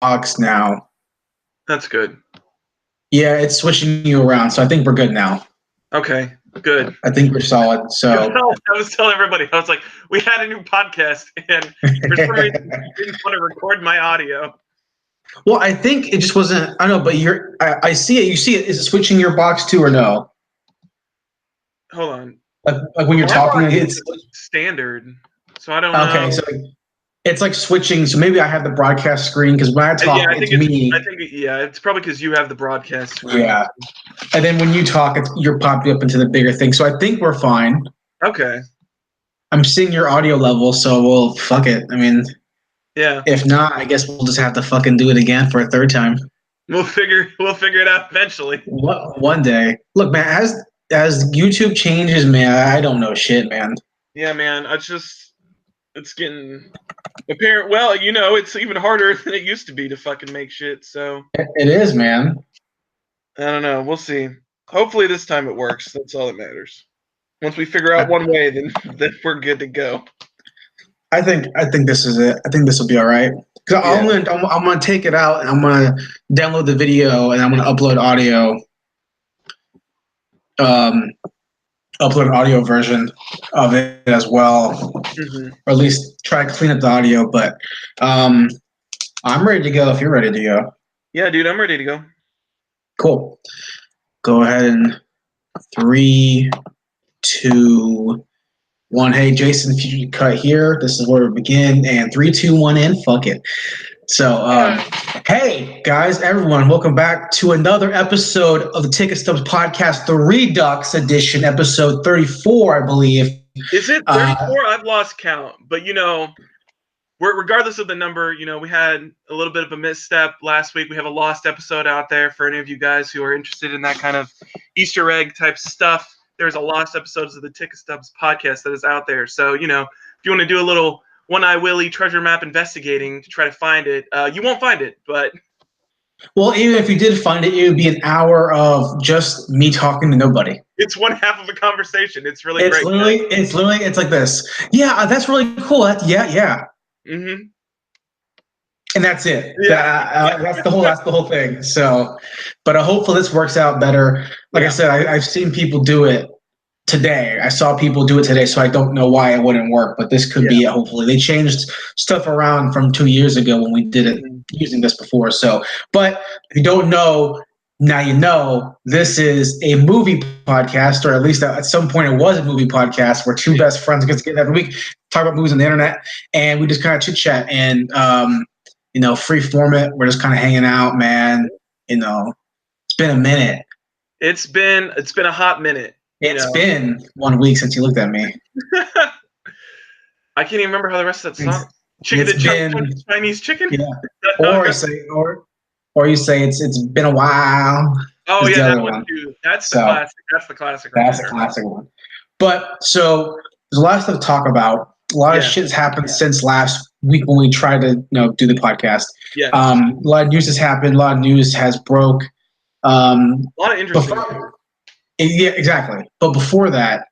box now. That's good. Yeah, it's switching you around, so I think we're good now. Okay, good. I think we're solid. So I was telling everybody, I was like, we had a new podcast, and for some reason, you didn't want to record my audio. well, I think it just wasn't. I don't know, but I see it. You see it. Is it switching your box too, or no? Hold on. Like when you're My talking, box it's is standard, so I don't okay. know. So it's like switching. So maybe I have the broadcast screen because when I talk, Yeah, it's me. it's probably because you have the broadcast screen. Yeah, and then when you talk, you're popping up into the bigger thing. So I think we're fine. Okay. I'm seeing your audio level, so we'll fuck it. I mean, yeah. If not, I guess we'll just have to fucking do it again for a third time. We'll figure it out eventually. One day. Look, man, as YouTube changes, man, I don't know shit, man. Yeah, man. It's getting apparent. Well, it's even harder than it used to be to fucking make shit. So it is, man. I don't know. We'll see. Hopefully this time it works. That's all that matters. Once we figure out one way, then we're good to go. I think this is it. I think this will be all right. Because I'm gonna take it out and I'm gonna download the video and I'm gonna upload audio. Upload an audio version of it as well, or at least try to clean up the audio. But I'm ready to go if you're ready to go. Yeah, dude, I'm ready to go. Cool. Go ahead and 3, 2, 1. Hey, Jason, if you cut here, this is where we begin. And 3, 2, 1, in. Fuck it. So, hey, guys, everyone, welcome back to another episode of the Ticket Stubs podcast, the Redux edition, episode 34, I believe. Is it 34? I've lost count. But, regardless of the number, we had a little bit of a misstep last week. We have a lost episode out there for any of you guys who are interested in that kind of Easter egg type stuff. There's a lost episodes of the Ticket Stubs podcast that is out there. So, if you want to do a little One-Eye Willie treasure map investigating to try to find it, you won't find it, but... Well, even if you did find it, it would be an hour of just me talking to nobody. It's one half of a conversation. It's really great. It's like this. Yeah, that's really cool. Yeah. Mm-hmm. And that's it. Yeah. That's the whole thing. So, but hopefully this works out better. Like I said, I've seen people do it today. I saw people do it today, so I don't know why it wouldn't work. But this could be it. Hopefully, they changed stuff around from 2 years ago when we did it using this before. So, but if you don't know, now you know. This is a movie podcast, or at least at some point it was a movie podcast where two best friends get together every week, talk about movies on the internet, and we just kind of chit chat and free format. We're just kind of hanging out, man. It's been a minute. It's been a hot minute. It's been 1 week since you looked at me. I can't even remember how the rest of that song. Chinese chicken. Yeah. Or you say it's been a while. Oh yeah, that one too. That's the classic. That's the classic. That's a classic one. But so there's a lot of stuff to talk about. A lot of shit has happened since last week when we tried to do the podcast. Yeah. A lot of news has happened. A lot of news has broke. A lot of interesting. Yeah, exactly. But before that,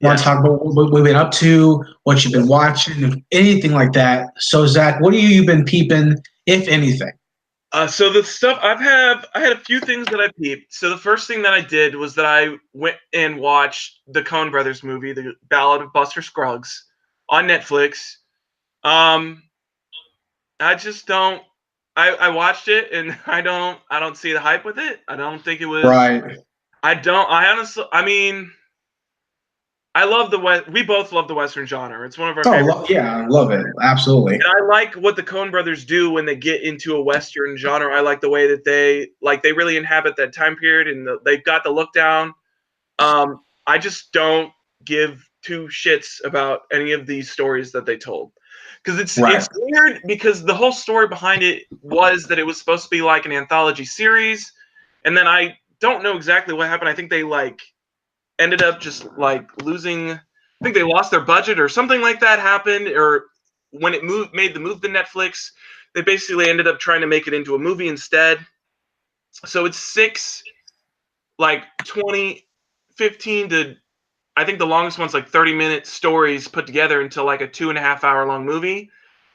I want to talk about what we've been up to, what you've been watching, anything like that. So, Zach, what have you been peeping, if anything? So the stuff I had a few things that I peeped. So the first thing that I did was that I went and watched the Coen Brothers movie, The Ballad of Buster Scruggs, on Netflix. I just don't. I watched it and I don't see the hype with it. I don't think it was right. I honestly, we both love the Western genre. It's one of our favorites. Yeah, I love it. Absolutely. And I like what the Coen brothers do when they get into a Western genre. I like the way that they really inhabit that time period and they've got the look down. I just don't give two shits about any of these stories that they told. Because it's weird because the whole story behind it was that it was supposed to be like an anthology series. And then I don't know exactly what happened. I think they ended up just losing. I think they lost their budget or something like that happened. Or when it made the move to Netflix, they basically ended up trying to make it into a movie instead. So it's 6, 20, 15 to, I think the longest one's 30-minute stories put together into a 2.5 hour long movie.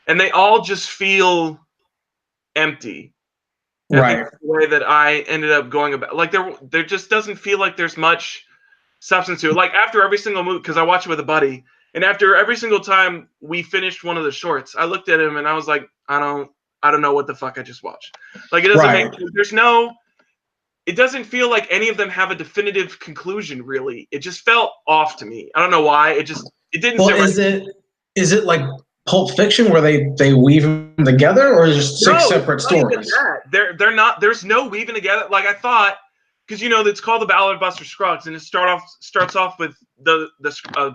And they all just feel empty. And I think Right. that's the way that I ended up going about. Like there just doesn't feel like there's much substance to it. Like after every single movie, because I watched it with a buddy, and after every single time we finished one of the shorts, I looked at him and I was like, I don't know what the fuck I just watched. Like it doesn't make. There's no. It doesn't feel like any of them have a definitive conclusion. Really, it just felt off to me. I don't know why. It didn't. Well, is it like Pulp Fiction where they weave them together, or is it just six separate stories? They're not. There's no weaving together. Like I thought, because it's called the Ballad of Buster Scruggs, and it starts off with the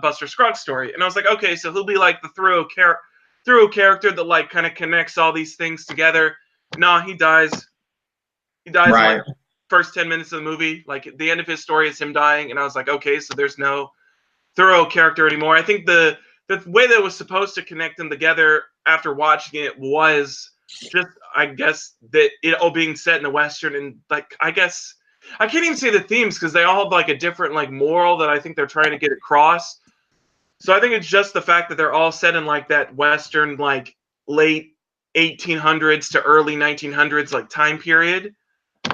Buster Scruggs story, and I was like, okay, so he'll be like the thorough character that like kind of connects all these things together. No, he dies. He dies right. in like first 10 minutes of the movie. Like the end of his story is him dying, and I was like, okay, so there's no thorough character anymore. I think the way that it was supposed to connect them together after watching it was just, I guess, that it all being set in a Western, and like, I guess, I can't even say the themes because they all have like a different like moral that I think they're trying to get across. So I think it's just the fact that they're all set in like that Western, like late 1800s to early 1900s like time period.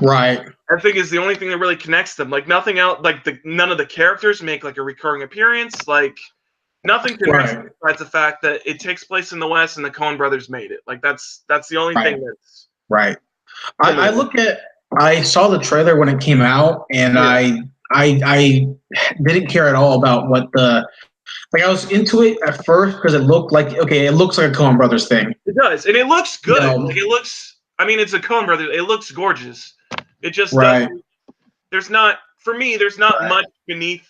Right. I think is the only thing that really connects them. Like nothing else. Like none of the characters make like a recurring appearance. Like nothing connects besides the fact that it takes place in the West and the Coen brothers made it. Like that's the only thing that's right. I saw the trailer when it came out, and I didn't care at all about what the. Like I was into it at first because it looked like it looks like a Coen Brothers thing. It does, and it looks good. Like it looks. I mean, it's a Coen Brothers. It looks gorgeous. It just doesn't. There's not much beneath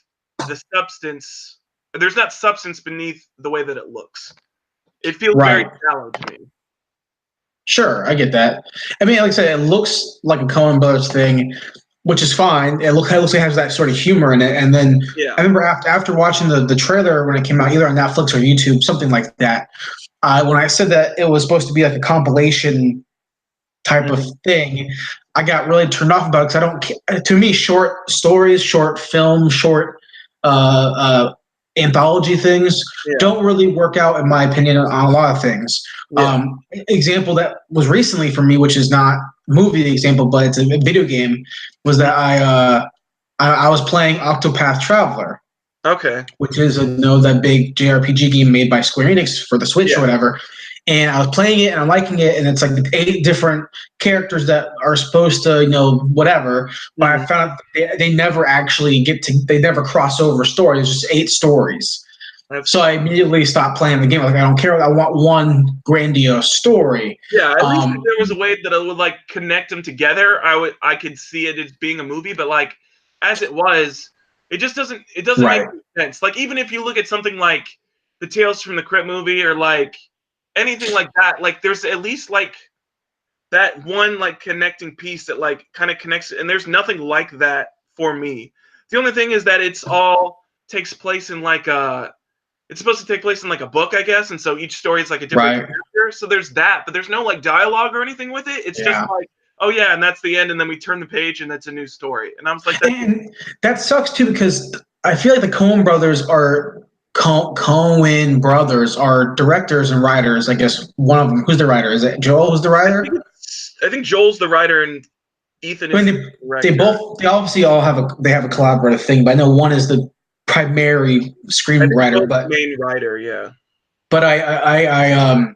the substance. There's not substance beneath the way that it looks. It feels very shallow to me. Sure, I get that. I mean, like I said, it looks like a Coen Brothers thing, which is fine. It looks like it has that sort of humor in it. And then I remember after watching the trailer when it came out, either on Netflix or YouTube, something like that, when I said that it was supposed to be like a compilation type of thing, I got really turned off about it because I don't. To me, short stories, short films, short anthology things don't really work out, in my opinion, on a lot of things. Example that was recently for me, which is not movie example, but it's a video game, was that I was playing Octopath Traveler. Okay. Which is that big JRPG game made by Square Enix for the Switch or whatever. And I was playing it and I'm liking it, and it's like 8 different characters that are supposed to, whatever. But I found out they never actually they never cross over stories. It's just 8 stories. So I immediately stopped playing the game. Like, I don't care. I want one grandiose story. Yeah, at least if there was a way that it would like connect them together, I could see it as being a movie. But like as it was, it just doesn't make sense. Like even if you look at something like the Tales from the Crypt movie or like anything like that, like there's at least like that one like connecting piece that like kind of connects, and there's nothing like that for me. The only thing is that it's all takes place in like it's supposed to take place in like a book, I guess, and so each story is like a different character. So there's that, but there's no like dialogue or anything with it. It's just like, oh yeah, and that's the end, and then we turn the page and that's a new story. And I was like, that sucks too, because I feel like the Coen brothers are directors and writers. I guess one of them. Who's the writer? Is it Joel? Who's the writer? I think Joel's the writer and Ethan is the director. They obviously all have a collaborative thing, but I know one is the primary screenwriter, but main writer, yeah. But I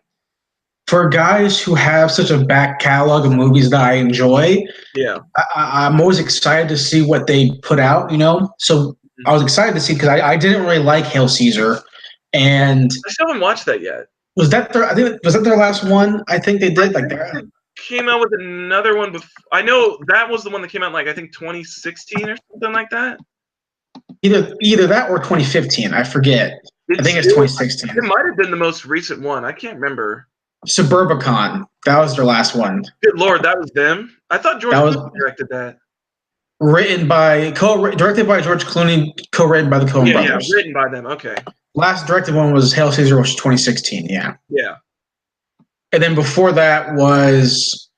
for guys who have such a back catalog of movies that I enjoy, I'm always excited to see what they put out. So I was excited to see, because I didn't really like Hail Caesar, and I still haven't watched that yet. Was that their last one? I think they did. Like they came out with another one before. I know that was the one that came out in like I think 2016 or something like that. Either that or 2015. I forget. I think it's 2016. It might have been the most recent one. I can't remember. Suburbicon. That was their last one. Good Lord, that was them? I thought George Clooney directed that. Directed by George Clooney, co-written by the Coen brothers. Yeah, written by them. Okay. Last directed one was Hail Caesar, which was 2016. Yeah. Yeah. And then before that was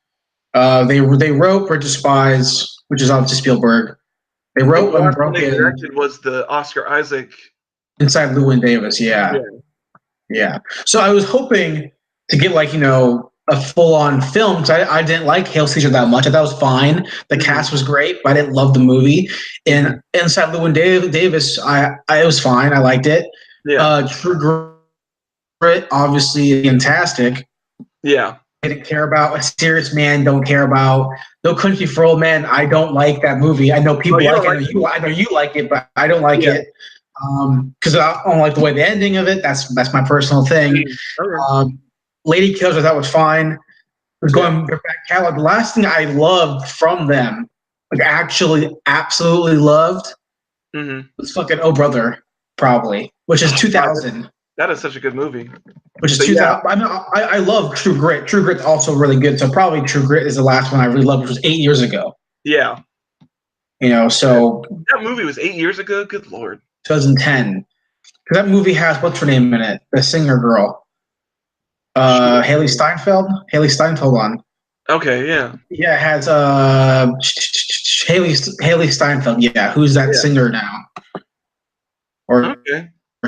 they wrote Bridge of Spies, which is obviously Spielberg. They wrote Unbroken. They directed was the Oscar Isaac. Inside Llewyn Davis. Yeah. So I was hoping to get like a full-on film because I didn't like Hail Caesar that much. I thought it was fine. The cast was great, but I didn't love the movie. And Inside Llewyn Davis, it was fine. I liked it. Yeah. True Grit, obviously fantastic. Yeah. I didn't care about A Serious Man. Don't care about No Country for Old Men. I don't like that movie. I know people like it. I know you like it, but I don't like it because I don't like the way the ending of it. That's my personal thing. Okay. Lady Killers, I thought was fine. Going back catalog, the last thing I loved from them, like actually absolutely loved, was fucking Oh Brother, probably, which is 2000. That is such a good movie. Which is 2000. I love True Grit. True Grit's also really good. So probably True Grit is the last one I really loved, which was 8 years ago. Yeah. You know, so that movie was 8 years ago. Good Lord. 2010. Because that movie has what's her name in it? The singer girl. Haley Steinfeld. Haley Steinfeld on. Okay, yeah. Yeah, it has Haley Steinfeld. Yeah, who's that singer now? Or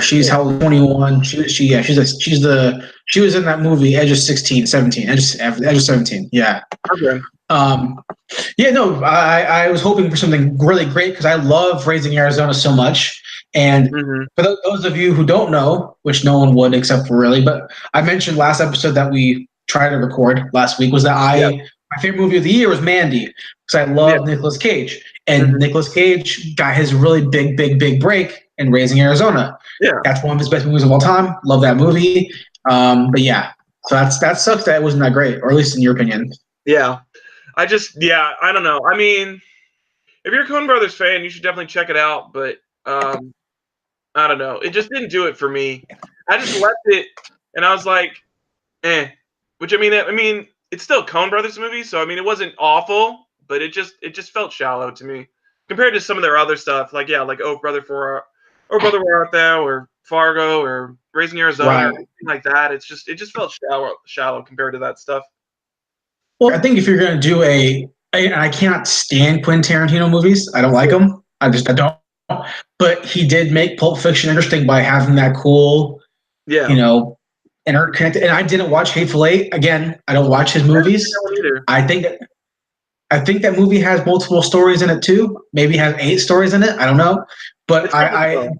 she's held 21. She was in that movie Edge of 16, 17. Edge of 17. Yeah. Okay. Yeah, no, I was hoping for something really great because I love Raising Arizona so much. And for those of you who don't know, which no one would except for really, but I mentioned last episode that we tried to record last week was that my favorite movie of the year was Mandy because I love Nicolas Cage. And Nicolas Cage got his really big break in Raising Arizona. Yeah. That's one of his best movies of all time. Love that movie. But yeah, so that sucks that it wasn't that great, or at least in your opinion. Yeah. I don't know. I mean, if you're a Coen Brothers fan, you should definitely check it out. But I don't know. It just didn't do it for me. I just left it, and I was like, eh. Which I mean, it's still a Coen Brothers movie, so I mean, it wasn't awful, but it just felt shallow to me compared to some of their other stuff. Like Oh Brother Where Art Thou, or Fargo, or Raising Arizona, or anything like that. It just felt shallow compared to that stuff. Well, I think if you're going to do I can't stand Quentin Tarantino movies. I don't like them. I don't. But he did make Pulp Fiction interesting by having that cool, interconnected. And I didn't watch Hateful Eight. Again, I don't watch his movies. I think that movie has multiple stories in it too. Maybe has 8 stories in it. I don't know. But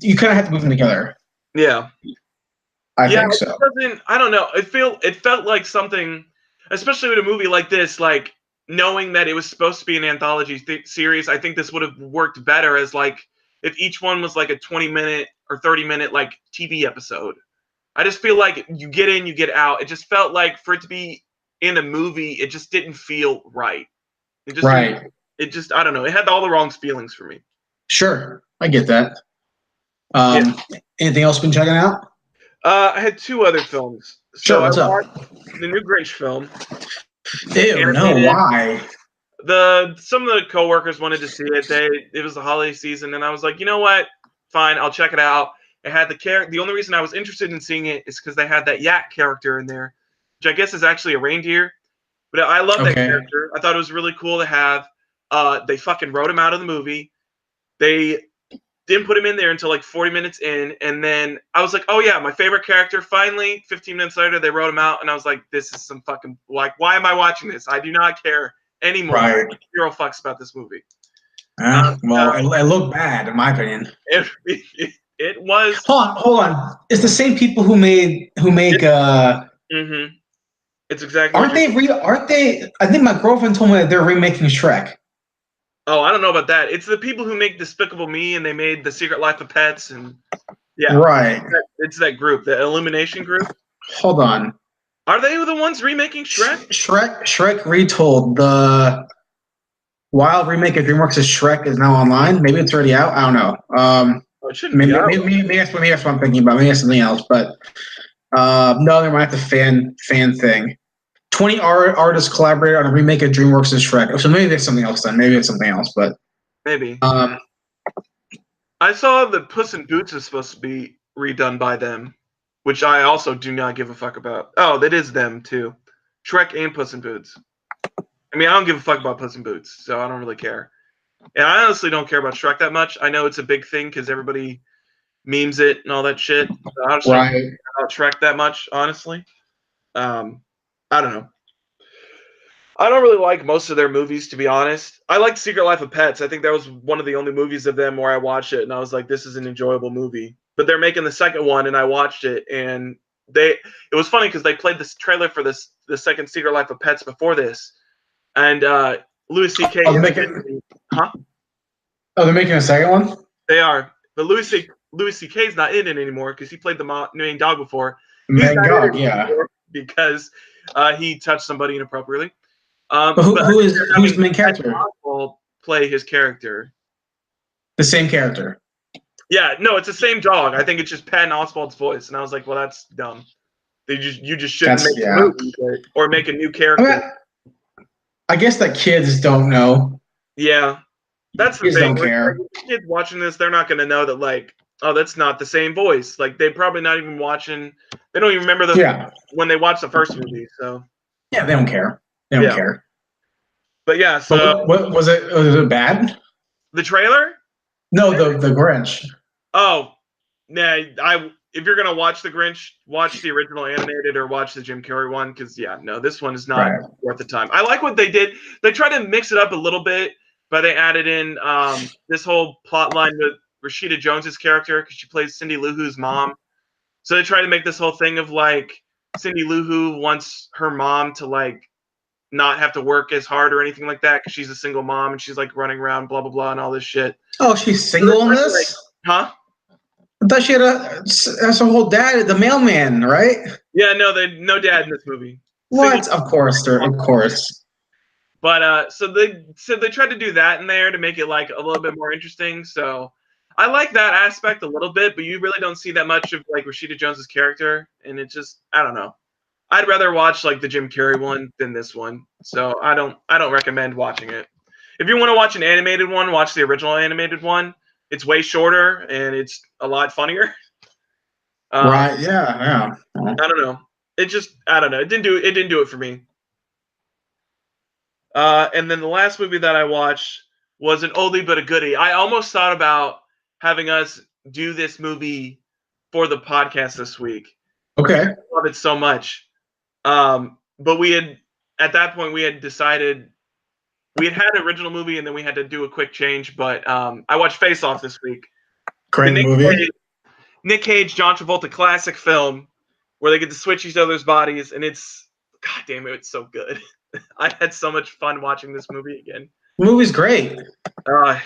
you kind of have to move them together. Yeah. I think so. I don't know. It felt like something, especially with a movie like this, like knowing that it was supposed to be an anthology series. I think this would have worked better as like if each one was like a 20-minute or 30-minute like TV episode. I just feel like you get in, you get out. It just felt like for it to be in a movie, it just didn't feel right. It just I don't know. It had all the wrong feelings for me. Sure, I get that. Anything else been checking out? I had 2 other films. Sure, what's up? The new Grinch film. Ew, no, why? Some of the coworkers wanted to see it. It was the holiday season, and I was like, you know what? Fine, I'll check it out. It had the only reason I was interested in seeing it is because they had that yak character in there, which I guess is actually a reindeer. But I love that character. I thought it was really cool to have. They fucking wrote him out of the movie. They didn't put him in there until like 40 minutes in, and then I was like, oh yeah, my favorite character. Finally, 15 minutes later, they wrote him out, and I was like, this is some fucking, like, why am I watching this? I do not care anymore. Right. Zero fucks about this movie. It looked bad, in my opinion. It was. Hold on. It's the same people who make. It's exactly. Aren't they? I think my girlfriend told me that they're remaking Shrek. Oh, I don't know about that. It's the people who make Despicable Me, and they made The Secret Life of Pets, and yeah, right. It's that group, the Illumination group. Hold on. Are they the ones remaking Shrek? Shrek Retold, the wild remake of DreamWorks' Shrek is now online. Maybe it's already out. I don't know. It shouldn't be out. Maybe that's what I'm thinking about. Maybe that's something else. But no, they might have the fan thing. 20 artists collaborated on a remake of DreamWorks' Shrek. So maybe there's something else then. Maybe it's something else, but maybe. I saw that Puss in Boots is supposed to be redone by them, which I also do not give a fuck about. Oh, that is them too. Shrek and Puss in Boots. I mean, I don't give a fuck about Puss in Boots, so I don't really care. And I honestly don't care about Shrek that much. I know it's a big thing because everybody memes it and all that shit. So I don't care about Shrek that much, honestly. I don't know. I don't really like most of their movies, to be honest. I liked Secret Life of Pets. I think that was one of the only movies of them where I watched it and I was like, this is an enjoyable movie. But they're making the second one, and I watched it, and it was funny because they played this trailer for the second Secret Life of Pets before this, and Louis C.K. Oh, they're making a second one? They are, but Louis C.K. is not in it anymore because he played the main dog before. Main dog, yeah. Because he touched somebody inappropriately. But who's the main character? Play his character. The same character. Yeah, no, it's the same dog. I think it's just Patton Oswalt's voice, and I was like, well, that's dumb. You just shouldn't make a movie or make a new character. I guess that kids don't know. Yeah, that's the kids thing. Don't care. Like, kids watching this, they're not going to know that, like, oh, that's not the same voice. Like, they're probably not even watching. They don't even remember when they watched the first movie. So yeah, they don't care. They don't care. But yeah, so what was it? Was it bad? The trailer? No, the Grinch. Oh, nah. If you're gonna watch the Grinch, watch the original animated or watch the Jim Carrey one, because this one is not worth the time. I like what they did. They tried to mix it up a little bit, but they added in this whole plot line with Rashida Jones's character because she plays Cindy Lou Who's mom. So they tried to make this whole thing of like Cindy Lou Who wants her mom to like not have to work as hard or anything like that because she's a single mom and she's like running around blah blah blah and all this shit. Oh, she's single in this? Like, huh? I thought she had a whole dad, the mailman, right? Yeah, no dad in this movie. What? Of course. But so they tried to do that in there to make it like a little bit more interesting. So I like that aspect a little bit, but you really don't see that much of like Rashida Jones's character, and it just I don't know. I'd rather watch like the Jim Carrey one than this one. So I don't recommend watching it. If you want to watch an animated one, watch the original animated one. It's way shorter and it's a lot funnier. Right? Yeah. I don't know. I don't know. It didn't do it for me. And then the last movie that I watched was an oldie but a goodie. I almost thought about having us do this movie for the podcast this week. Okay. I love it so much. But at that point we had decided we had an original movie and then we had to do a quick change. But I watched Face Off this week. Great movie. Nick Cage, John Travolta classic film where they get to switch each other's bodies, and it's God damn it, it's so good. I had so much fun watching this movie again. The movie's great.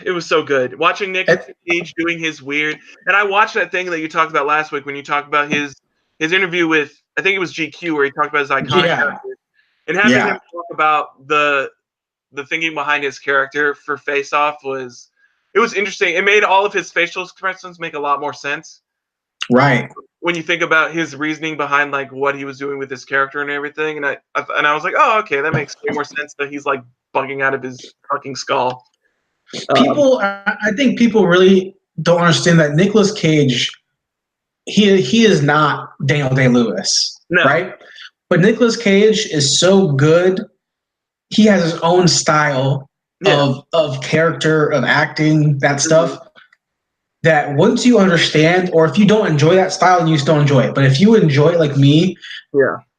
It was so good. Watching Nick Cage doing his weird, and I watched that thing that you talked about last week when you talked about his interview with, I think it was GQ, where he talked about his iconic character. And having him talk about the thinking behind his character for Face Off was interesting. It made all of his facial expressions make a lot more sense. Right. When you think about his reasoning behind like what he was doing with his character and everything, and I was like, oh, okay, that makes way more sense that he's like bugging out of his fucking skull. I think people really don't understand that Nicolas Cage, he is not Daniel Day-Lewis, right? But Nicolas Cage is so good. He has his own style of character, of acting, that stuff. That once you understand, or if you don't enjoy that style, then you still enjoy it. But if you enjoy it like me,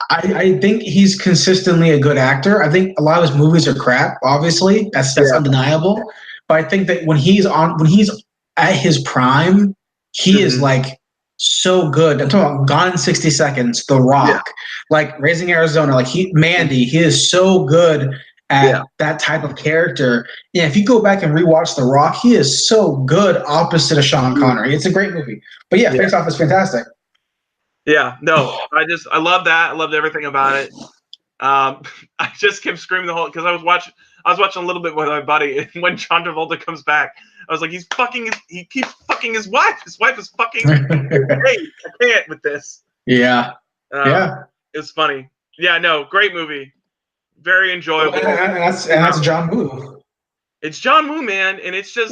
I think he's consistently a good actor. I think a lot of his movies are crap, obviously. That's undeniable. But I think that when he's at his prime, he is like so good. I'm talking about Gone in 60 Seconds, The Rock, like Raising Arizona, like Mandy. He is so good at that type of character. Yeah, if you go back and rewatch The Rock, he is so good opposite of Sean Connery. It's a great movie. But Face Off is fantastic. Yeah, no, I love that. I loved everything about it. I just kept screaming the whole because I was watching a little bit with my buddy, and when John Travolta comes back, I was like, he keeps fucking his wife. His wife is fucking hey, I can't with this. Yeah. It was funny. Yeah, no, great movie. Very enjoyable. And that's John Woo. It's John Woo, man, and it's just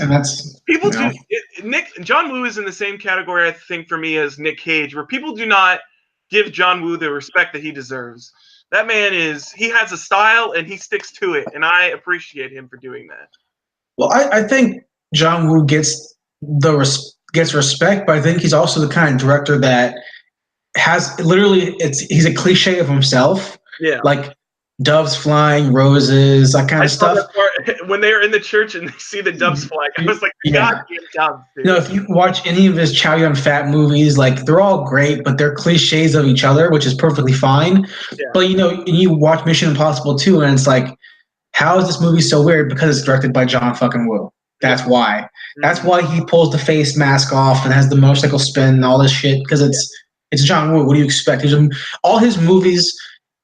John Woo is in the same category, I think, for me as Nick Cage, where people do not give John Woo the respect that he deserves. That man he has a style and he sticks to it, and I appreciate him for doing that. Well, I think John Woo gets respect, but I think he's also the kind of director that has he's a cliche of himself. Yeah. Like doves flying, roses, that kind I of saw stuff. that part when they were in the church and they see the doves flying. I was like, Yeah. goddamn doves, dude. No, if you watch any of his Chow Yun-Fat movies, like they're all great, but they're cliches of each other, which is perfectly fine. Yeah. But you watch Mission Impossible 2, and it's like, how is this movie so weird? Because it's directed by John fucking Woo. That's why. That's why he pulls the face mask off and has the motorcycle spin and all this shit. Because it's John Woo. What do you expect? All his movies,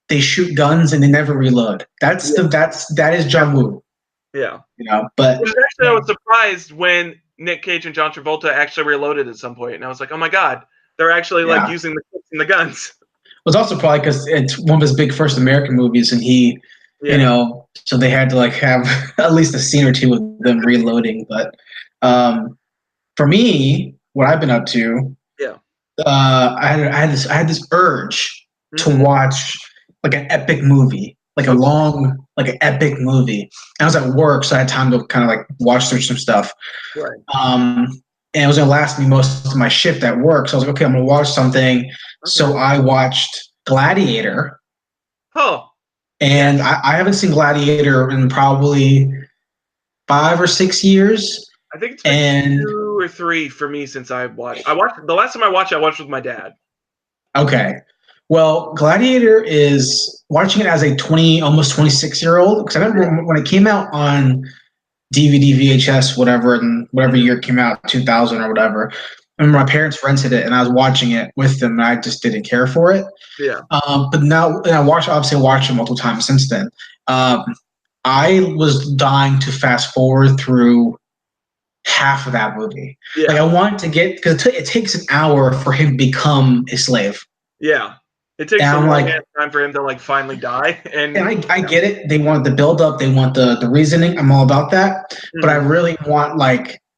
they shoot guns and they never reload. That is John Woo. Yeah. But actually, I was surprised when Nick Cage and John Travolta actually reloaded at some point, and I was like, oh my god, they're actually like using the clips and the guns. It was also probably because it's one of his big first American movies, and he, so they had to like have at least a scene or two with them reloading. But for me, what I've been up to, I had this urge to watch like an epic movie, like a long, like an epic movie. And I was at work, so I had time to kind of like watch through some stuff. Right. And it was gonna last me most of my shift at work, so I was like, okay, I'm gonna watch something. Okay. So I watched Gladiator. Oh. And I haven't seen Gladiator in probably 5 or 6 years. I think it's been 2 or 3 for me since I watched. The last time I watched with my dad. Okay. Well, Gladiator is watching it as a almost 26-year-old, because I remember when it came out on DVD, VHS, whatever, and whatever year it came out, 2000 or whatever. I remember my parents rented it, and I was watching it with them, and I just didn't care for it. Yeah. But now, and I watched it multiple times since then. I was dying to fast forward through half of that movie. Yeah. Like I wanted to get, because it takes an hour for him to become a slave. Yeah. It takes a long time for him to like finally die. And I get it. They want the build up. They want the reasoning. I'm all about that. Mm-hmm. But I really want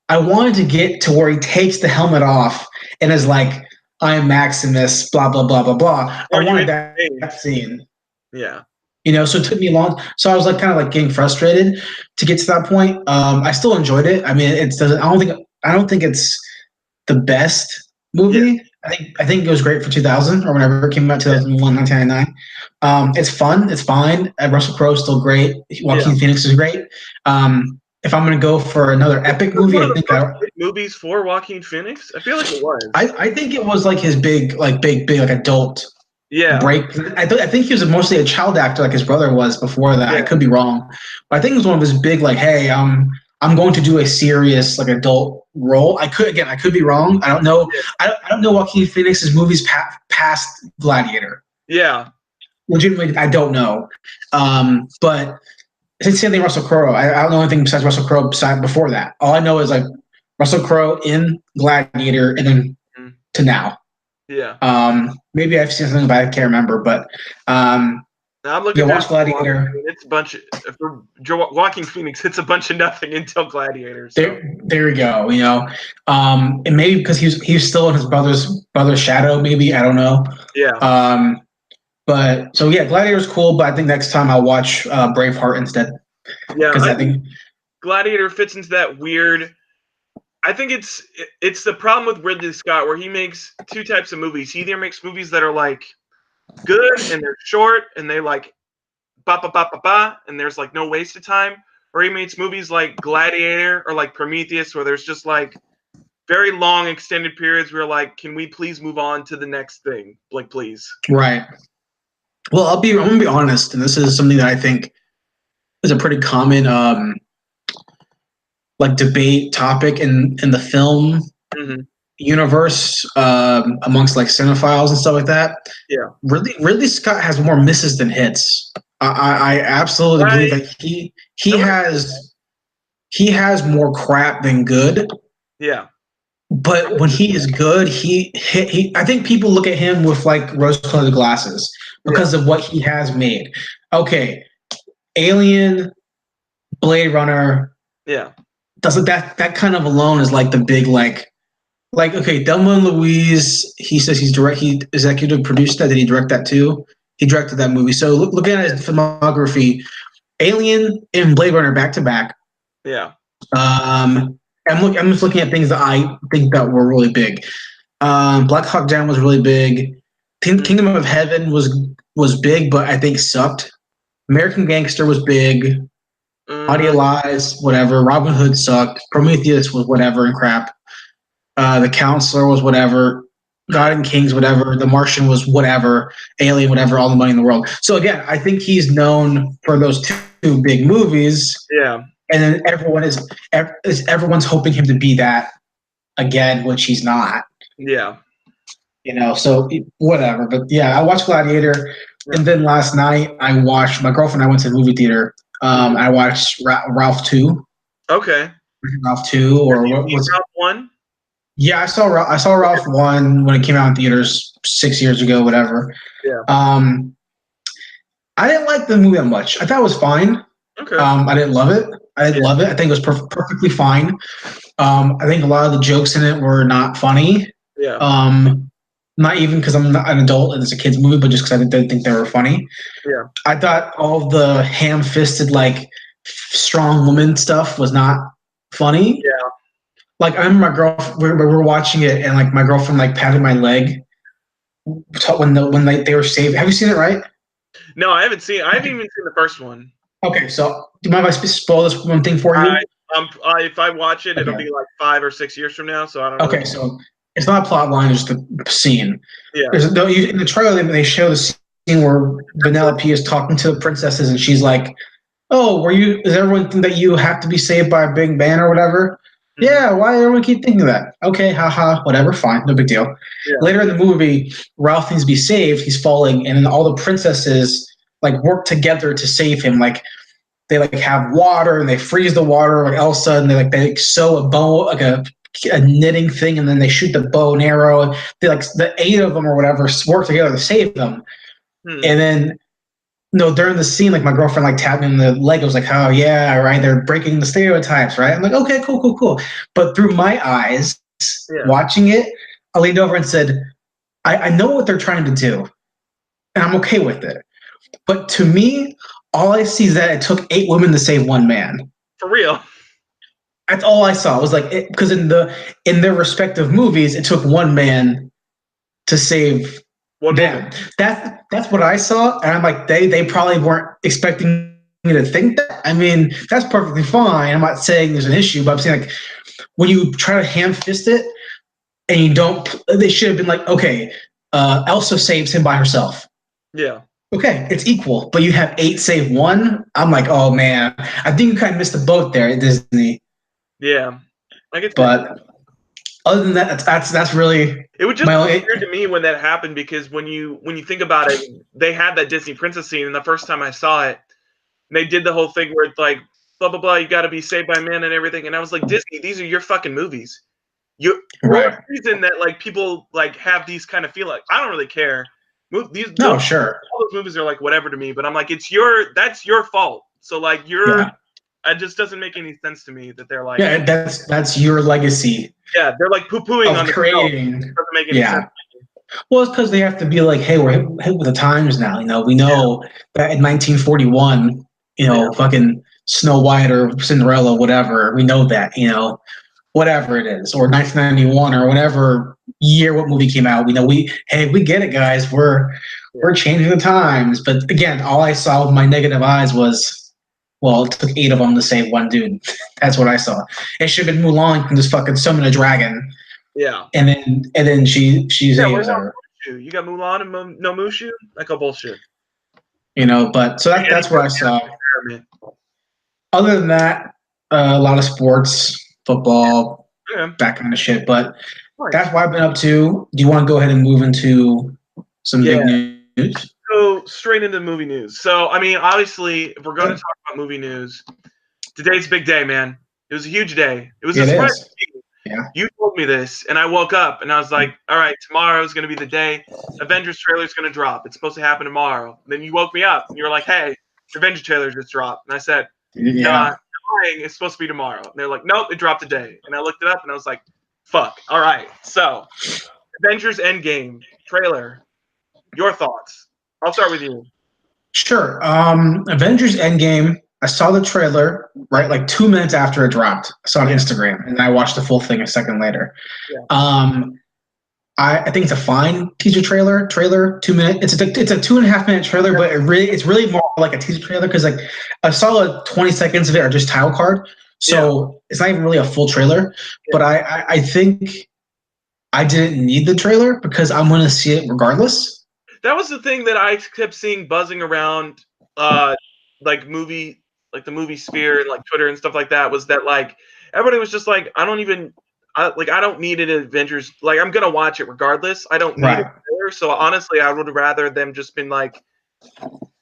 I wanted to get to where he takes the helmet off and is like, I am Maximus, blah, blah, blah, blah, blah. I wanted that scene. Yeah. So it took me long. So I was like kind of like getting frustrated to get to that point. I still enjoyed it. I mean, I don't think it's the best movie. Yeah. I think it was great for 2000 or whenever it came out, 2001, 1999. It's fun. It's fine. Russell Crowe is still great. Joaquin Phoenix is great. If I'm going to go for another epic movie, I think movies for Joaquin Phoenix. I feel like it was. I think it was like his big adult break. I think he was mostly a child actor like his brother was before that. I could be wrong, but I think it was one of his big hey, I'm going to do a serious adult role. I could be wrong. I don't know. I don't know Joaquin Phoenix's movies past Gladiator. Yeah. Legitimately, I don't know. But it's the same thing Russell Crowe. I don't know anything besides Russell Crowe before that. All I know is Russell Crowe in Gladiator and then to now. Yeah. Maybe I've seen something, but I can't remember. But I'm looking at Gladiator. It's a bunch for Joaquin Phoenix. It's a bunch of nothing until Gladiator. So. There we go. And maybe because he's still in his brother's shadow. Maybe I don't know. Yeah. But so Gladiator's cool. But I think next time I'll watch Braveheart instead. Yeah, I think Gladiator fits into that weird. I think it's the problem with Ridley Scott where he makes two types of movies. He either makes movies that are good and they're short and they ba ba ba ba ba and there's no waste of time, or he makes movies like Gladiator or Prometheus where there's just very long extended periods where can we please move on to the next thing, please. Right. Well, I'm gonna be honest, and this is something that I think is a pretty common debate topic in the film universe amongst cinephiles and stuff like that. Yeah. Ridley Scott has more misses than hits. I absolutely believe that he has more crap than good. Yeah. But when he is good, I think people look at him with rose-colored glasses because of what he has made. Okay, Alien, Blade Runner. Yeah. Doesn't that kind of alone is the big okay, Thelma and Louise. He says he executive produced that. Did he direct that too? He directed that movie. So looking at his filmography, Alien and Blade Runner back to back. Yeah. I'm just looking at things that I think that were really big. Black Hawk Down was really big. Kingdom of Heaven was big, but I think sucked. American Gangster was big. Audio Lies, whatever. Robin Hood sucked. Prometheus was whatever and crap. The Counselor was whatever. God and Kings, whatever. The Martian was whatever. Alien, whatever. All the money in the world. So again, I think he's known for those two big movies. Yeah. And then everyone's hoping him to be that again, which he's not. Yeah. So whatever. But yeah, I watched Gladiator, and then last night my girlfriend and I went to the movie theater. I watched Ralph 2. Okay. Ralph 2 or what was Ralph 1? Yeah, I saw Ralph 1 when it came out in theaters 6 years ago, whatever. Yeah. I didn't like the movie that much. I thought it was fine. Okay. I didn't love it. I think it was perfectly fine. I think a lot of the jokes in it were not funny. Yeah. Not even because I'm not an adult and it's a kid's movie, but just because I didn't think they were funny. Yeah. I thought all the ham-fisted, like, strong woman stuff was not funny. Yeah. Like, I remember my girlfriend, we were watching it, and, like, my girlfriend, like, patted my leg when they were saved. Have you seen it, right? No, I haven't seen it. I haven't even seen the first one. Okay, so do you mind if I spoil this one thing for you? If I watch it, it'll be like 5 or 6 years from now, so I don't know. Okay, so it's not a plot line, it's the scene. Yeah. In the trailer, they show the scene where Vanellope is talking to the princesses, and she's like, "Oh, does everyone think that you have to be saved by a big man or whatever?" Mm-hmm. Yeah, why do everyone keep thinking that? Okay, haha, whatever, fine, no big deal. Yeah. Later in the movie, Ralph needs to be saved, he's falling, and then all the princesses like work together to save him. Like they like have water and they freeze the water like Elsa, and they sew a bow, like a knitting thing, and then they shoot the bow and arrow. They like the 8 of them or whatever work together to save them. And then during the scene, like my girlfriend like tapped me in the leg. I was like, "Oh yeah, right. They're breaking the stereotypes, right?" I'm like, "Okay, cool." But through my eyes, watching it, I leaned over and said, I know what they're trying to do, and I'm okay with it. But to me, all I see is that it took 8 women to save 1 man. For real. That's all I saw. It was like because in their respective movies, it took 1 man to save them. That's what I saw, and I'm like, they probably weren't expecting me to think that. I mean, that's perfectly fine. I'm not saying there's an issue, but I'm saying like when you try to ham-fist it and you don't, they should have been like, okay, Elsa saves him by herself. Yeah. Okay, it's equal, but you have 8 save 1. I'm like, oh man, I think you kind of missed the boat there at Disney. Yeah, I get that. But other than that, that's really it would just be weird to me when that happened, because when you think about it, they had that Disney princess scene, and the first time I saw it, they did the whole thing where it's like blah blah blah, you got to be saved by men and everything, and I was like, Disney, these are your fucking movies. Right. The reason that like people like have these kind of feel like I don't really care. Sure. All those movies are like whatever to me, but I'm like, that's your fault. So like it just doesn't make any sense to me that they're like, that's your legacy. Yeah, they're like poo-pooing on creating. Doesn't make any sense. Well, it's because they have to be like, hey, we're hit with the times now. We know that in 1941, fucking Snow White or Cinderella, whatever. We know that, whatever it is, or 1991 or whatever year what movie came out. We know we get it, guys. We're changing the times. But again, all I saw with my negative eyes was, well, it took 8 of them to save 1 dude. That's what I saw. It should have been Mulan can just fucking summon a dragon. Yeah. And then she's where's Mushu? You got Mulan and no Mushu? Like a bullshit. But so that's what I saw. Other than that, a lot of sports, football, that kind of shit. But that's what I've been up to. Do you want to go ahead and move into some big news? Go straight into movie news. So, I mean, obviously, if we're going to talk about movie news, today's a big day, man. It was a huge day. It was a surprise. Yeah. You told me this, and I woke up, and I was like, all right, tomorrow is going to be the day. Avengers trailer is going to drop. It's supposed to happen tomorrow. And then you woke me up, and you were like, hey, the Avengers trailer just dropped. And I said, it's supposed to be tomorrow. And they're like, nope, it dropped today. And I looked it up, and I was like, fuck. All right. So, Avengers Endgame trailer. Your thoughts? I'll start with you. Sure. Avengers Endgame. I saw the trailer right like 2 minutes after it dropped. I saw it on Instagram, and I watched the full thing a second later. Yeah. I think it's a fine teaser trailer. 2 minute. It's a 2.5 minute trailer, but it's really more like a teaser trailer because like a solid 20 seconds of it are just title card. So it's not even really a full trailer. But I think I didn't need the trailer because I'm going to see it regardless. That was the thing that I kept seeing buzzing around, like the movie sphere and like Twitter and stuff like that. Was that like everybody was just like, I don't need an Avengers. Like I'm gonna watch it regardless. I don't need it there. So honestly, I would rather them just been like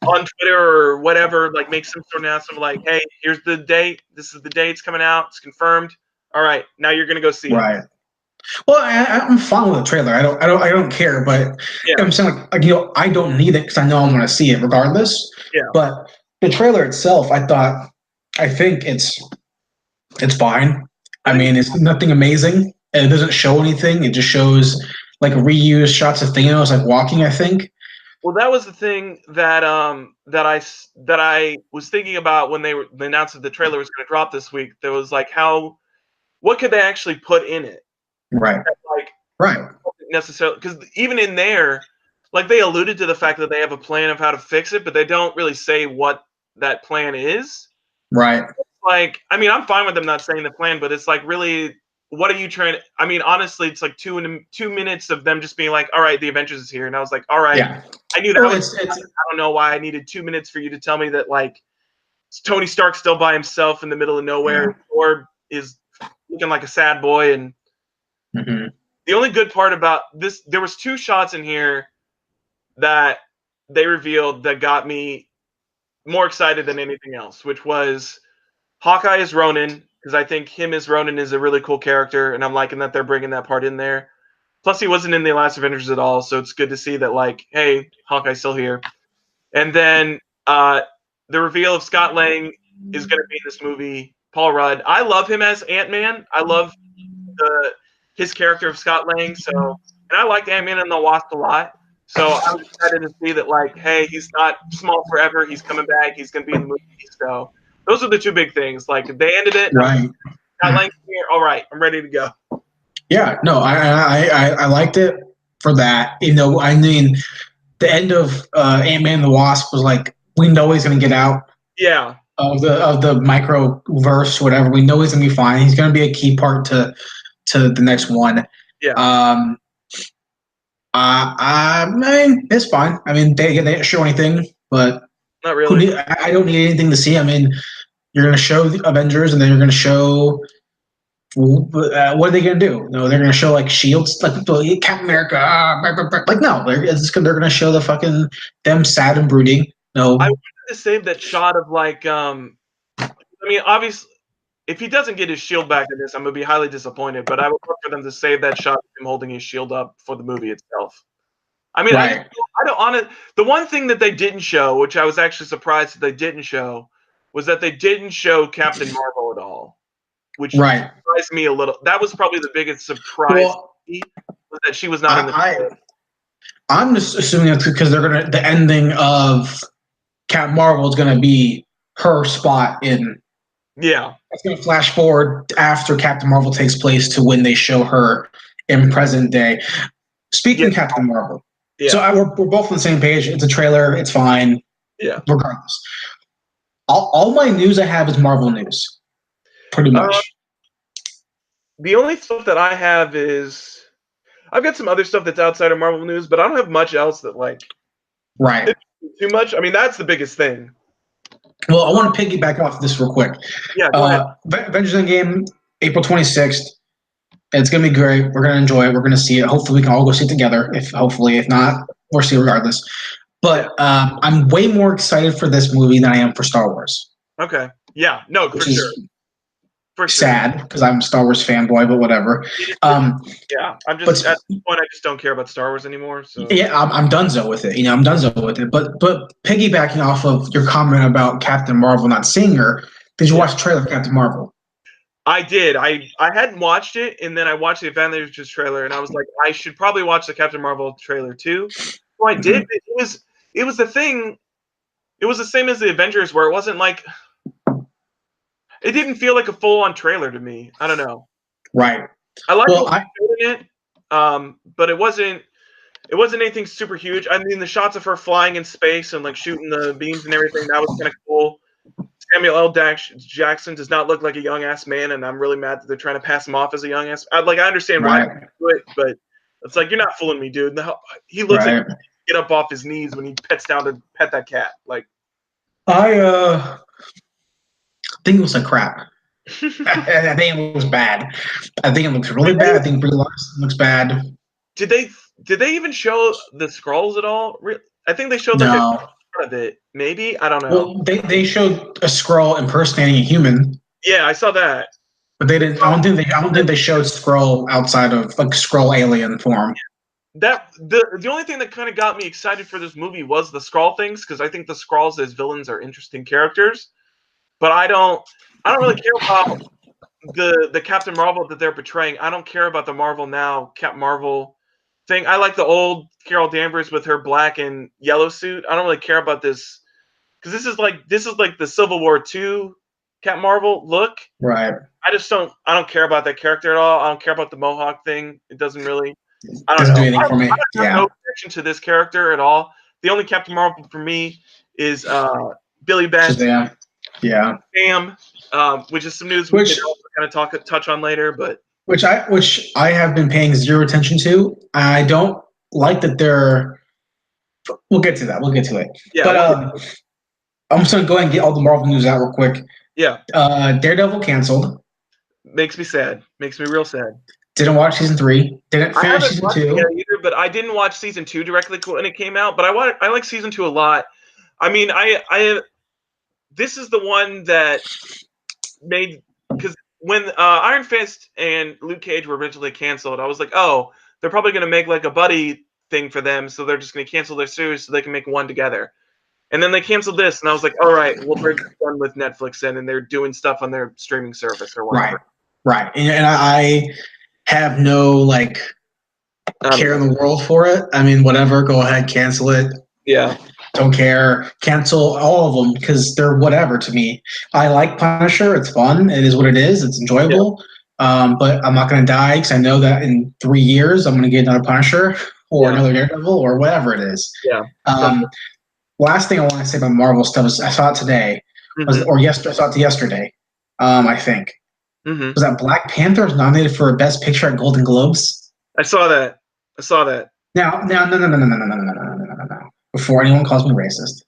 on Twitter or whatever, like make some sort of announcement like, hey, here's the date. This is the date it's coming out. It's confirmed. All right, now you're gonna go see it. Well, I'm fine with the trailer. I don't care. But I'm saying like I don't need it because I know I'm going to see it regardless. Yeah. But the trailer itself, I think it's fine. I mean, it's nothing amazing. And it doesn't show anything. It just shows like reused shots of Thanos like walking, I think. Well, that was the thing that I was thinking about when they announced that the trailer was going to drop this week. There was like what could they actually put in it? Right. Necessarily, because even in there, like they alluded to the fact that they have a plan of how to fix it, but they don't really say what that plan is. Right. Like, I mean, I'm fine with them not saying the plan, but it's like, really, what are you trying to? I mean, honestly, it's like 2 minutes of them just being like, "All right, the Avengers is here," and I was like, "All right." Yeah. I knew that. I don't know why I needed 2 minutes for you to tell me that like Tony Stark's still by himself in the middle of nowhere, or is looking like a sad boy, and the only good part about this, there was 2 shots in here that they revealed that got me more excited than anything else, which was Hawkeye as Ronin, because I think him as Ronin is a really cool character, and I'm liking that they're bringing that part in there. Plus, he wasn't in the last Avengers at all, so it's good to see that, like, hey, Hawkeye's still here. And then the reveal of Scott Lang is going to be in this movie. Paul Rudd. I love him as Ant-Man. I love his character of Scott Lang. So, and I liked Ant-Man and the Wasp a lot. So I was excited to see that, like, hey, he's not small forever. He's coming back. He's going to be in the movie. So those are the 2 big things. Like, they ended it. Right. Scott Lang here. All right, I'm ready to go. Yeah. No, I liked it for that. You know, I mean, the end of Ant-Man and the Wasp was like, we know he's going to get out. Yeah. Of the microverse, whatever. We know he's gonna be fine. He's gonna be a key part to the next one. Yeah. I mean, it's fine. I mean, they didn't show anything, but not really. I don't need anything to see. I mean, you're gonna show the Avengers, and then you're gonna show what are they gonna do? No, they're gonna show like shields, like Captain America. Like no, they're gonna show the fucking them sad and brooding. No, I wanted to save that shot of like, I mean, obviously, if he doesn't get his shield back in this, I'm gonna be highly disappointed. But I would love for them to save that shot of him holding his shield up for the movie itself. I mean, I don't. The one thing that they didn't show, which I was actually surprised that they didn't show, was that they didn't show Captain Marvel at all, which surprised me a little. That was probably the biggest surprise was that she was not in the movie. I'm just assuming it's because the ending of Captain Marvel is going to be her spot in. Yeah. It's going to flash forward after Captain Marvel takes place to when they show her in present day. Speaking of Captain Marvel, so we're both on the same page. It's a trailer. It's fine. Yeah. Regardless. All my news I have is Marvel news. Pretty much. The only stuff that I have is I've got some other stuff that's outside of Marvel news, but I don't have much else that like too much. I mean, that's the biggest thing. Well, I want to piggyback off this real quick. Yeah, go ahead. Avengers Endgame, April 26th. It's gonna be great. We're gonna enjoy it. We're gonna see it. Hopefully, we can all go see it together. If not, we'll see it regardless. But I'm way more excited for this movie than I am for Star Wars. Okay. Yeah. No, for sure. Sad because I'm a Star Wars fanboy, but whatever. Yeah, I'm just at this point. I just don't care about Star Wars anymore. So yeah, I'm donezo with it. You know, I'm donezo with it. But piggybacking off of your comment about Captain Marvel not seeing her, did you watch the trailer for Captain Marvel? I did. I hadn't watched it, and then I watched the Avengers trailer, and I was like, I should probably watch the Captain Marvel trailer too. So I did. It was the thing. It was the same as the Avengers, where it wasn't like. It didn't feel like a full-on trailer to me. I don't know. Right. I like it, but it wasn't anything super huge. I mean, the shots of her flying in space and like shooting the beams and everything, that was kind of cool. Samuel L. Jackson does not look like a young ass man, and I'm really mad that they're trying to pass him off as a young ass. I understand why they do it, but it's like, you're not fooling me, dude. He looks like he get up off his knees when he pets down to pet that cat. Like, I think it was like crap. I think it looks bad. I think it looks really bad. I think Brie Larson looks bad. Did they even show the Skrulls at all? I think they showed like a part of it. Maybe, I don't know. Well, they showed a Skrull impersonating a human. Yeah, I saw that. But they didn't. I don't think they showed Skrull outside of like Skrull alien form. That the only thing that kind of got me excited for this movie was the Skrull things, because I think the Skrulls as villains are interesting characters. But I don't really care about the Captain Marvel that they're portraying. I don't care about the Marvel Now Captain Marvel thing. I like the old Carol Danvers with her black and yellow suit. I don't really care about this, because this is like the Civil War II Captain Marvel look. Right. I don't care about that character at all. I don't care about the Mohawk thing. It doesn't really. I don't know. Do anything for me. I have no connection to this character at all. The only Captain Marvel for me is Billy Batts. Yeah. Sam, which is some news we can also kind of touch on later, but which I have been paying zero attention to. I don't like that they're. We'll get to that. We'll get to it. Yeah. But I'm just gonna go ahead and get all the Marvel news out real quick. Yeah. Daredevil canceled. Makes me sad. Makes me real sad. Didn't watch season 3. Didn't finish season 2 either, but I didn't watch season 2 directly when it came out. But I like season 2 a lot. I mean, this is the one that made, because when Iron Fist and Luke Cage were originally canceled, I was like, oh, they're probably going to make like a buddy thing for them, so they're just going to cancel their series so they can make one together. And then they canceled this, and I was like, all right, well, they're done with Netflix then, and they're doing stuff on their streaming service or whatever. Right. And I have no like care in the world for it. I mean, whatever, go ahead, cancel it. Yeah. Don't care. Cancel all of them because they're whatever to me. I like Punisher. It's fun. It is what it is. It's enjoyable. Yeah. But I'm not going to die because I know that in 3 years I'm going to get another Punisher or another Daredevil or whatever it is. Yeah. Last thing I want to say about Marvel stuff is I saw it today, I saw it yesterday. I think was that Black Panther was nominated for Best Picture at Golden Globes. I saw that. Now, no. Before anyone calls me racist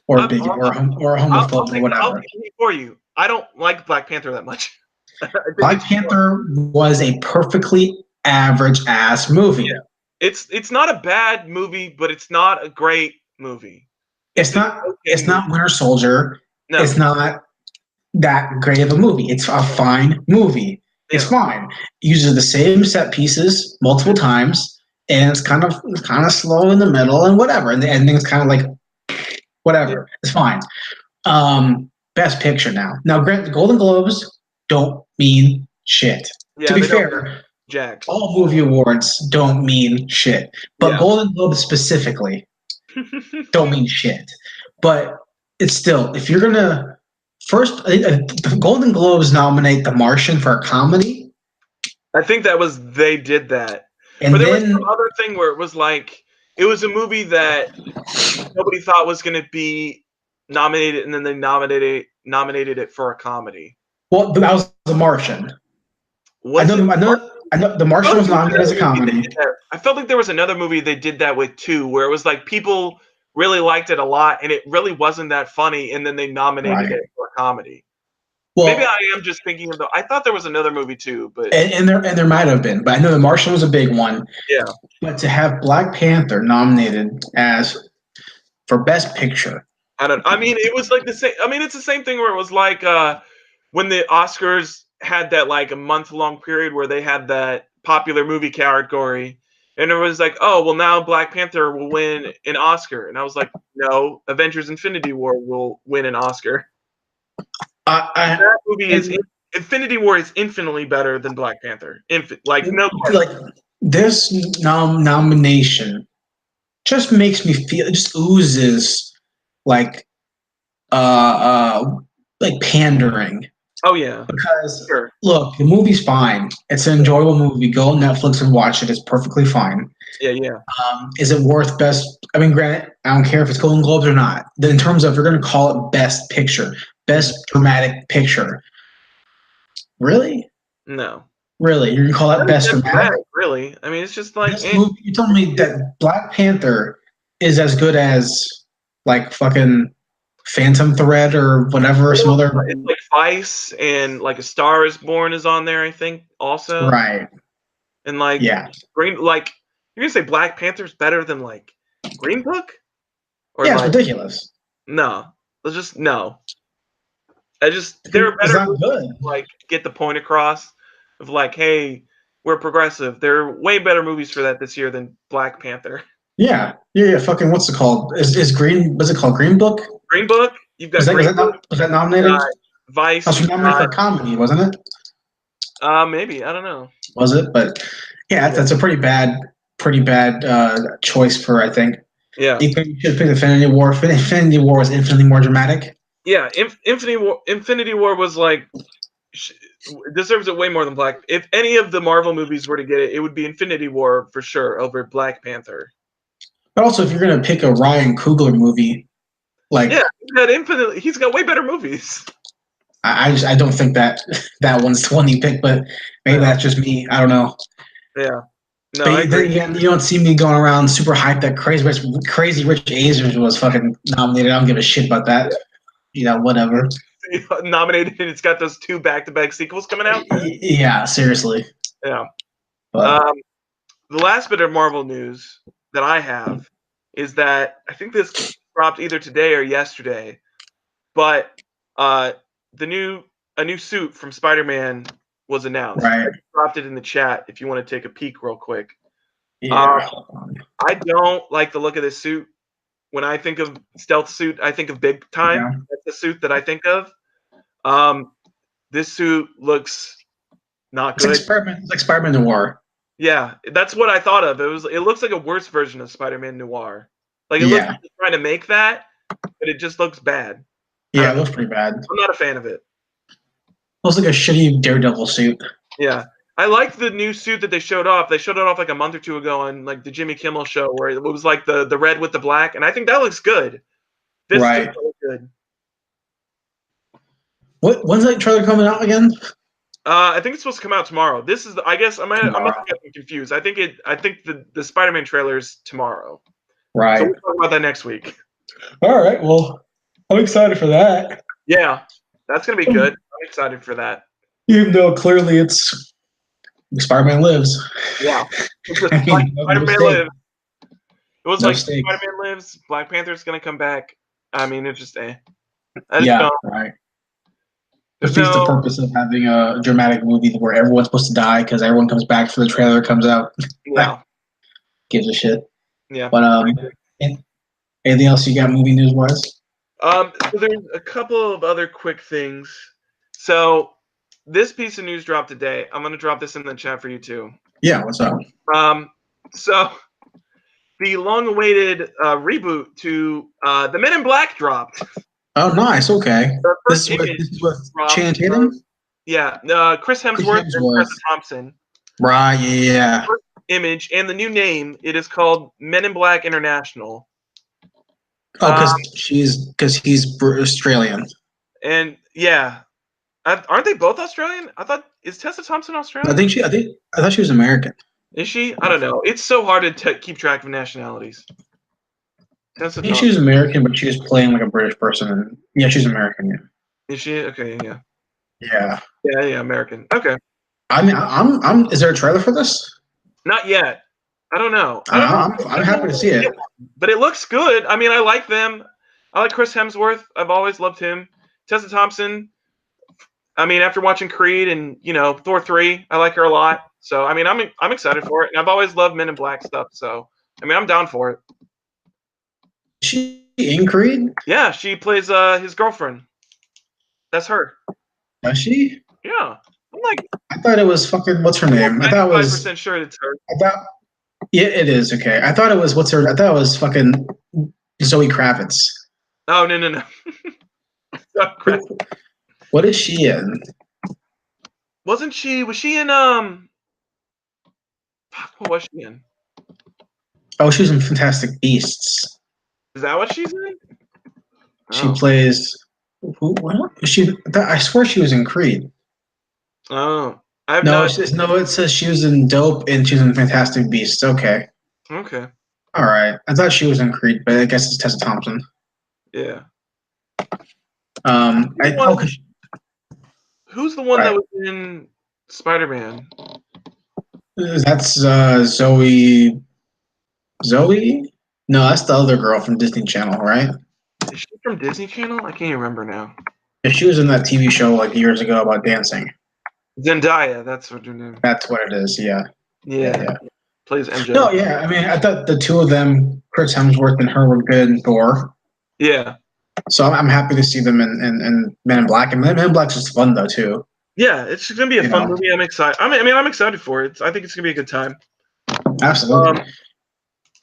or bigot or homophobe or whatever. I'll take it for you. I don't like Black Panther that much. Black Panther was a perfectly average ass movie. Yeah. It's not a bad movie, but it's not a great movie. It's not Winter Soldier. No. It's not that great of a movie. It's a fine movie. Yeah. It's fine. It uses the same set pieces multiple times. And it's kind of slow in the middle and whatever. And the ending's kind of like whatever. Yeah. It's fine. Best Picture now. Now, granted, the Golden Globes don't mean shit. Yeah, to be fair, Jack. All movie awards don't mean shit. But Golden Globes specifically don't mean shit. But it's still, if you're going to first, the Golden Globes nominate The Martian for a comedy. I think they did that. And but there was some other thing where it was like, it was a movie that nobody thought was going to be nominated, and then they nominated it for a comedy. Well, that was The Martian. I know The Martian was nominated as a comedy. I felt like there was another movie they did that with too, where it was like people really liked it a lot, and it really wasn't that funny, and then they nominated it for a comedy. Well, maybe I am just thinking of I thought there was another movie too, but and there might have been, but I know The Martian was a big one. Yeah. But to have Black Panther nominated for Best Picture, I mean, it was like the same. I mean, it's the same thing where it was like when the Oscars had that like a month-long period where they had that popular movie category, and it was like, oh well, now Black Panther will win an Oscar, and I was like, no, Avengers: Infinity War will win an Oscar. That movie Infinity War is infinitely better than Black Panther. This nomination just makes me feel, it just oozes like pandering. Oh yeah, Because sure. look, the movie's fine. It's an enjoyable movie. Go on Netflix and watch it. It's perfectly fine. Yeah, yeah. Is it worth best? I mean, granted, I don't care if it's Golden Globes or not. In terms of, if you're going to call it best picture, best dramatic picture, really, No. really, you're going to call that best That's dramatic? dramatic, really. I mean, it's just like This movie, you told me that Black Panther is as good as like fucking Phantom Thread or whatever, some other. it's like Vice and like A Star Is Born is on there, I think, also. Right. And like Yeah. Green, like you're gonna say Black Panther's better than like Green Book, or Yeah, it's like ridiculous. no, let's just no. I just there are It's better not movies good. to, like get the point across of like, hey, we're progressive. There are way better movies for that this year than Black Panther. Yeah. Yeah. Yeah. Fucking, what's it called? Is Green? What's it called? Green Book? Green Book, you've got Green Book, Was that you've nominated? got Vice, Also you've nominated got for comedy, wasn't it? maybe I don't know. Was it? But yeah, that's a pretty bad choice for, I think. Yeah. You should pick Infinity War. Infinity War was infinitely more dramatic. Yeah, Infinity War was like deserves it way more than Black. If any of the Marvel movies were to get it, it would be Infinity War for sure over Black Panther. But also, if you're gonna pick a Ryan Coogler movie, like Yeah, he's got way better movies. I don't think that that one's the one you pick, but maybe that's just me. I don't know. Yeah. No, But I agree. then again, you don't see me going around super hyped that Crazy Rich Asians was fucking nominated. I don't give a shit about that. You know, whatever. Nominated, and it's got those 2 back-to-back sequels coming out. Yeah, seriously. Yeah. But The last bit of Marvel news that I have is that I think this dropped either today or yesterday, but a new suit from Spider-Man was announced. right. I dropped it in the chat if you want to take a peek real quick. Yeah. I don't like the look of this suit. When I think of stealth suit, I think of big time. Yeah. That's the suit that I think of. This suit looks not good. It's like Spider-Man Noir. Yeah, that's what I thought of. It looks like a worse version of Spider-Man Noir. Like it looks like they're trying to make that, but it just looks bad. Yeah, it looks pretty bad. I'm not a fan of it. Looks like a shitty Daredevil suit. Yeah. I liked the new suit that they showed off. They showed it off like a month or 2 ago on like the Jimmy Kimmel show where it was like the red with the black, and I think that looks good. This Right. suit looks good. When's that trailer coming out again? I think it's supposed to come out tomorrow. This is, I guess, I must have gotten confused. I think the Spider-Man trailer is tomorrow. Right. So we'll talk about that next week. All right. Well, I'm excited for that. Yeah, that's gonna be good. I'm excited for that. Even though clearly it's Spider-Man Lives. Yeah. Spider-Man Lives. It was like mistake. Spider-Man Lives. Black Panther's gonna come back. I mean, it's just right. Defeats the purpose of having a dramatic movie where everyone's supposed to die because everyone comes back for the trailer comes out. Yeah. Gives a shit. Yeah. But anything else you got movie news wise? So there's a couple of other quick things. So this piece of news dropped today. I'm gonna drop this in the chat for you too. Yeah, what's up? So the long-awaited reboot to the Men in Black dropped. Oh, nice. Okay. This is with Channing Tatum? Yeah. Chris Hemsworth and Tessa Thompson. Right, yeah. First image and the new name, it is called Men in Black International. Oh, because he's Australian. And yeah. Aren't they both Australian? Is Tessa Thompson Australian? I thought she was American. Is she? I don't know. It's so hard to keep track of nationalities. I think she was American, but she was playing like a British person. Yeah, she's American. Yeah. Is she? Okay. Yeah. Yeah. Yeah. American. Okay. I mean, I'm. Is there a trailer for this? Not yet. I don't know. I'm happy to see it. But it looks good. I mean, I like them. I like Chris Hemsworth. I've always loved him. Tessa Thompson. I mean, after watching Creed and Thor 3, I like her a lot. So I mean, I'm excited for it, and I've always loved Men in Black stuff. So I mean, I'm down for it. Is she in Creed? Yeah, she plays his girlfriend. That's her. Is she? Yeah. I'm like, I thought it was fucking. What's her name? I thought it was. 5% sure it's her. Yeah, it is. Okay. I thought it was. What's her? I thought it was fucking Zoe Kravitz. Oh no. What is she in? Wasn't she? Was she in Fuck, what was she in? Oh, she was in Fantastic Beasts. Is that what she's in? She plays. Who? What? She? I swear she was in Creed. Oh, I've No, not. no. It says she was in Dope and she was in Fantastic Beasts. Okay. Okay. All right. I thought she was in Creed, but I guess it's Tessa Thompson. Yeah. Who's the one that was in Spider-Man? That's Zoe. Zoe? No, that's the other girl from Disney Channel, right? Is she from Disney Channel? I can't remember now. Yeah, she was in that TV show like years ago about dancing. Zendaya, that's what her name. That's what it is. Yeah. Yeah. Plays MJ. No, yeah. I mean, I thought the two of them, Chris Hemsworth and her, were good in Thor. Yeah. So I'm happy to see them in Men in Black. And Men in Black's just fun though too. Yeah, it's gonna be a fun movie. I'm excited. I'm excited for it. I think it's gonna be a good time. Absolutely.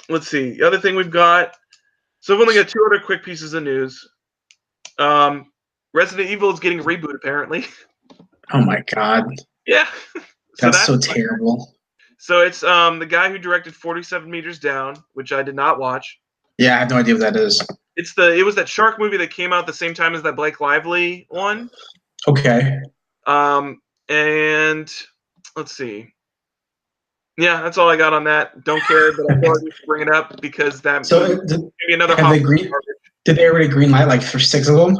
Let's see. The other thing we've got. So we've only got 2 other quick pieces of news. Resident Evil is getting a reboot apparently. Oh my god. Yeah. That's so terrible. So it's the guy who directed 47 Meters Down, which I did not watch. Yeah, I have no idea what that is. It was that shark movie that came out the same time as that Blake Lively one. Okay. And let's see. Yeah, that's all I got on that. Don't care, but I thought we should bring it up because that maybe another. Did they already greenlight like for 6 of them?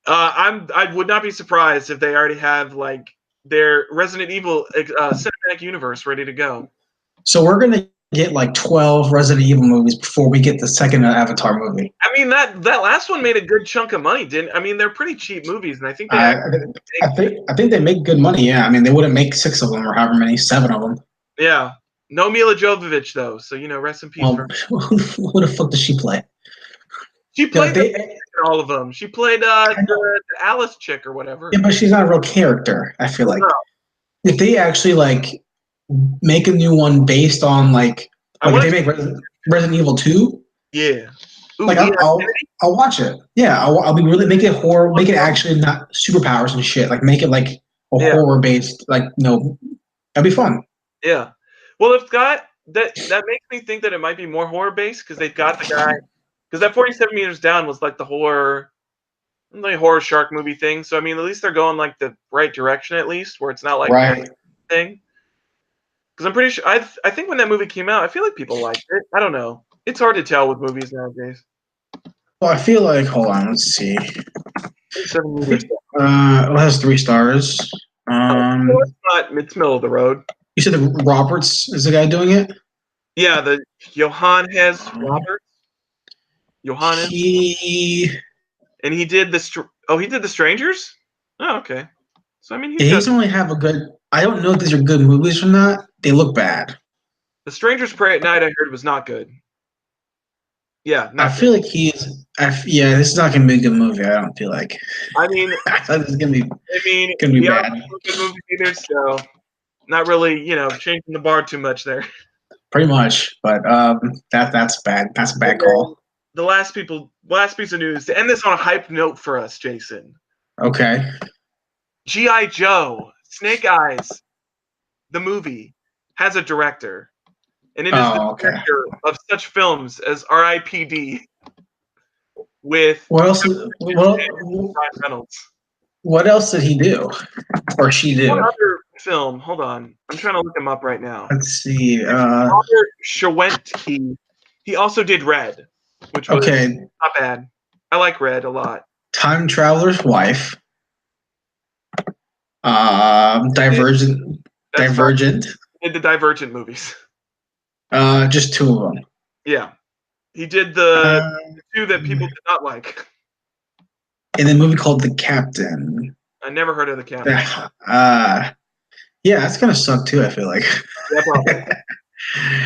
I would not be surprised if they already have like their Resident Evil cinematic universe ready to go. So we're gonna get like 12 Resident Evil movies before we get the second Avatar movie. I mean that last one made a good chunk of money, didn't? I mean they're pretty cheap movies, and I think I think they make good money. Yeah, I mean they wouldn't make 6 of them or however many, 7 of them. Yeah, no Mila Jovovich though, so rest in peace. Well, who the fuck does she play? She played all of them. She played the Alice chick or whatever. Yeah, but she's not a real character. I feel like if they actually like make a new one based on like if they make Resident Evil 2, yeah, like I'll watch it. Yeah, I'll be really make it horror, make it actually not superpowers and shit. Like make it like a horror based, like that'd be fun. Yeah, well, it's got that makes me think that it might be more horror based because they've got the guy. Because that 47 Meters Down was like the horror shark movie thing. So I mean, at least they're going like the right direction, at least where it's not like right thing. Because I'm pretty sure I think when that movie came out, I feel like people liked it. I don't know. It's hard to tell with movies nowadays. Well, I feel like hold on, let's see. 7 meters. It has 3 stars. It's middle of the road. You said the Roberts is the guy doing it? Yeah, the Johannes Roberts. Johannes. He did he did The Strangers? Oh, okay. So I mean, he doesn't really have a good. I don't know if these are good movies or not. They look bad. The Strangers Pray at Night, I heard, was not good. Yeah, I feel like this is not gonna be a good movie. I don't feel like. I mean, I thought this is gonna be. Gonna be bad. Good movie either, so not really, changing the bar too much there. Pretty much, but that's bad. That's a bad call. The last piece of news to end this on a hype note for us, Jason. Okay. G.I. Joe, Snake Eyes, the movie, has a director. And it is the director of such films as R.I.P.D. with what else did he do? Or she do? One other film. Hold on. I'm trying to look him up right now. Let's see. Robert Shawentke. He also did Red, which was not bad. I like Red a lot. Time Traveler's Wife. Divergent. He did the Divergent movies. Just 2 of them. Yeah. He did the 2 that people did not like. In a movie called The Captain. I never heard of The Captain. Yeah, that's gonna suck too, I feel like. Yeah, probably.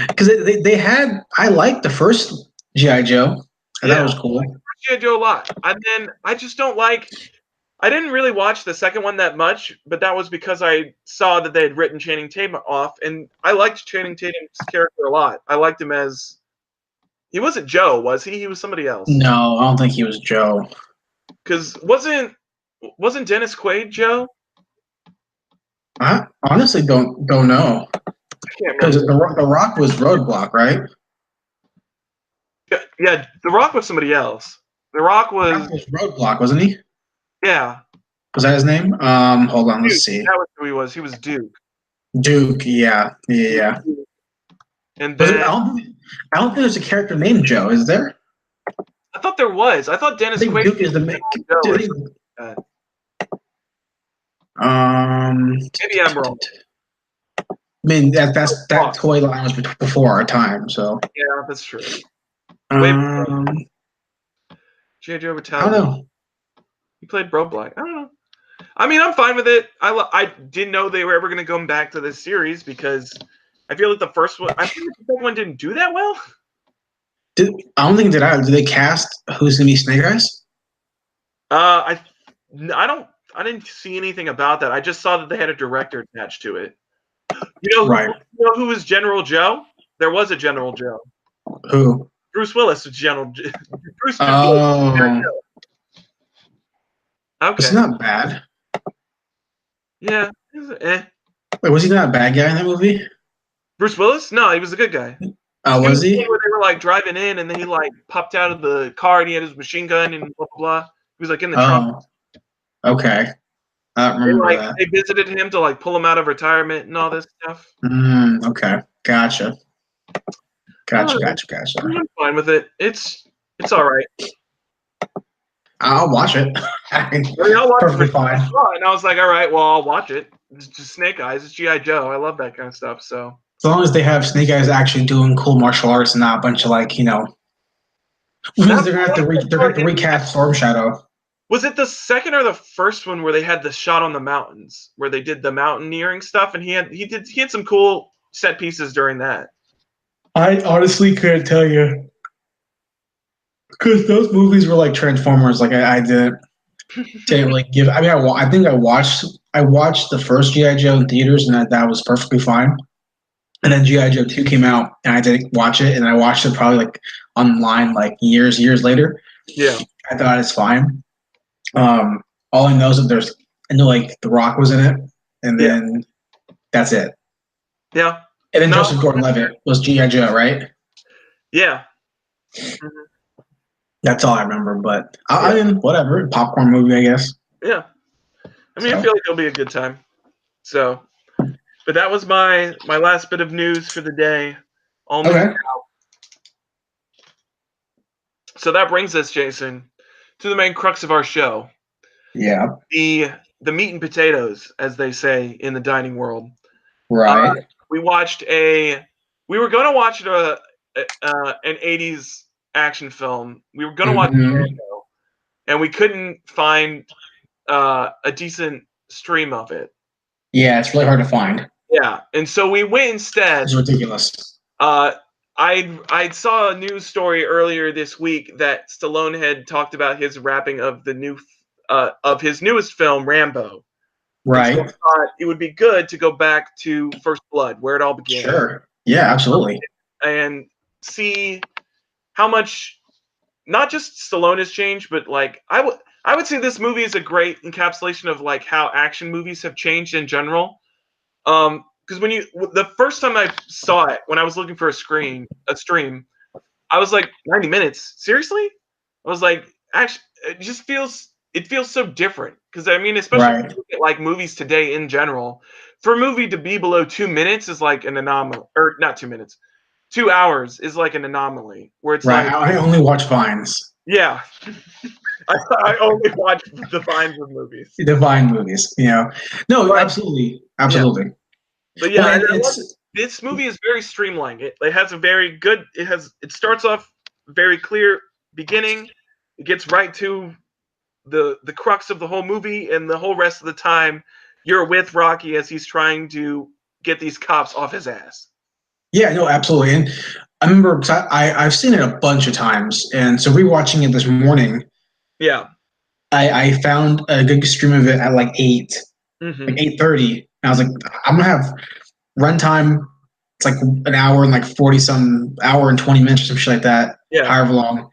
Because they had, I liked the first G.I. Joe. That was cool. I like G.I. Joe a lot. And then I just don't like. I didn't really watch the second one that much, but that was because I saw that they had written Channing Tatum off, and I liked Channing Tatum's character a lot. I liked him as. He wasn't Joe, was he? He was somebody else. No, I don't think he was Joe. Because wasn't wasn't Dennis Quaid Joe? I honestly don't know. I can't Because remember. the Rock was Roadblock, right? Yeah, The Rock was somebody else. The Rock The was Rock was Roadblock, wasn't he? yeah. Was that his name? Hold on, let's Duke. see. That was who he was. He was Duke. Duke, yeah. And Was it? then I don't think there's a character named Joe. Is there? I thought there was. I thought I Dennis think Quaid Duke is the was main. Joe or something like that. Maybe I'm wrong. I mean Oh, that toy line was before our time, so. yeah, that's true. Way before. G.I. Joe I don't Retaliation. know. He played Bro Black. I don't know. I mean, I'm fine with it. I didn't know they were ever going to come back to this series because I feel like the first one. I feel like the second one didn't do that well. I don't think did they cast who's gonna be Snake Eyes? I don't. I didn't see anything about that. I just saw that they had a director attached to it. Right. You know who was General Joe? There was a General Joe. Who? Bruce Willis was General. Bruce. Oh, was he Okay. not bad? Yeah. Wait, was he not a bad guy in that movie? Bruce Willis? No, he was a good guy. He Was was the he? one where they were like driving in, and then he like popped out of the car, and he had his machine gun, and blah blah blah. He was like in the trunk. Okay. I don't remember that. They visited him to like pull him out of retirement and all this stuff. Okay. Gotcha. I'm fine with it. It's all right. I'll watch it. I'll watch Perfectly it. fine. And I was like, all right, well, I'll watch it. It's just Snake Eyes. It's G.I. Joe. I love that kind of stuff. So As long as they have Snake Eyes actually doing cool martial arts and not a bunch of means they're gonna have to recast Storm Shadow. Was it the second or the first one where they had the shot on the mountains, where they did the mountaineering stuff, and he had some cool set pieces during that? I honestly couldn't tell you because those movies were like Transformers. Like I didn't really give. I mean, I think I watched the first GI Joe in theaters, and that was perfectly fine. And then GI Joe 2 came out, and I didn't watch it, and I watched it probably like online like years later. Yeah, I thought it's fine. All I know is that I know like The Rock was in it, and then that's it. Yeah. And then Joseph Gordon-Levitt was G.I. Joe, right? Yeah. That's all I remember, but I mean, whatever. Popcorn movie, I guess. Yeah. I mean, I feel like it'll be a good time. So, but that was my last bit of news for the day. Okay. So that brings us, Jason, to the main crux of our show. Yeah. The meat and potatoes, as they say in the dining world. Right. We were going to watch an 80s action film. We were going to watch Rambo, and we couldn't find a decent stream of it. Yeah, it's really hard to find. Yeah, and so we went instead. It's ridiculous. I saw a news story earlier this week that Stallone had talked about his wrapping of of his newest film, Rambo. Right. So I thought it would be good to go back to First Blood, where it all began. Sure. Yeah, absolutely. And see how much, not just Stallone has changed, but like I would say this movie is a great encapsulation of like how action movies have changed in general. Because the first time I saw it, when I was looking for a stream, I was like, 90 minutes? Seriously? I was like, actually, it feels so different. Because I mean, especially when you look at like movies today in general, for a movie to be below 2 minutes is like an anomaly, or not 2 minutes, 2 hours is like an anomaly. Where it's like, I only watch Vines. Yeah. I only watch the Vines of movies. The Vine movies, No, absolutely. Yeah. But yeah, this movie is very streamlined. It has a very good. It starts off very clear beginning. It gets right to the crux of the whole movie, and the whole rest of the time, you're with Rocky as he's trying to get these cops off his ass. Yeah, no, absolutely. And I remember I've seen it a bunch of times, and so rewatching it this morning. Yeah. I found a good stream of it at like 8, like 8:30. And I was like, I'm gonna have runtime. It's like an hour and like hour and 20 minutes or some shit like that. Yeah. However long,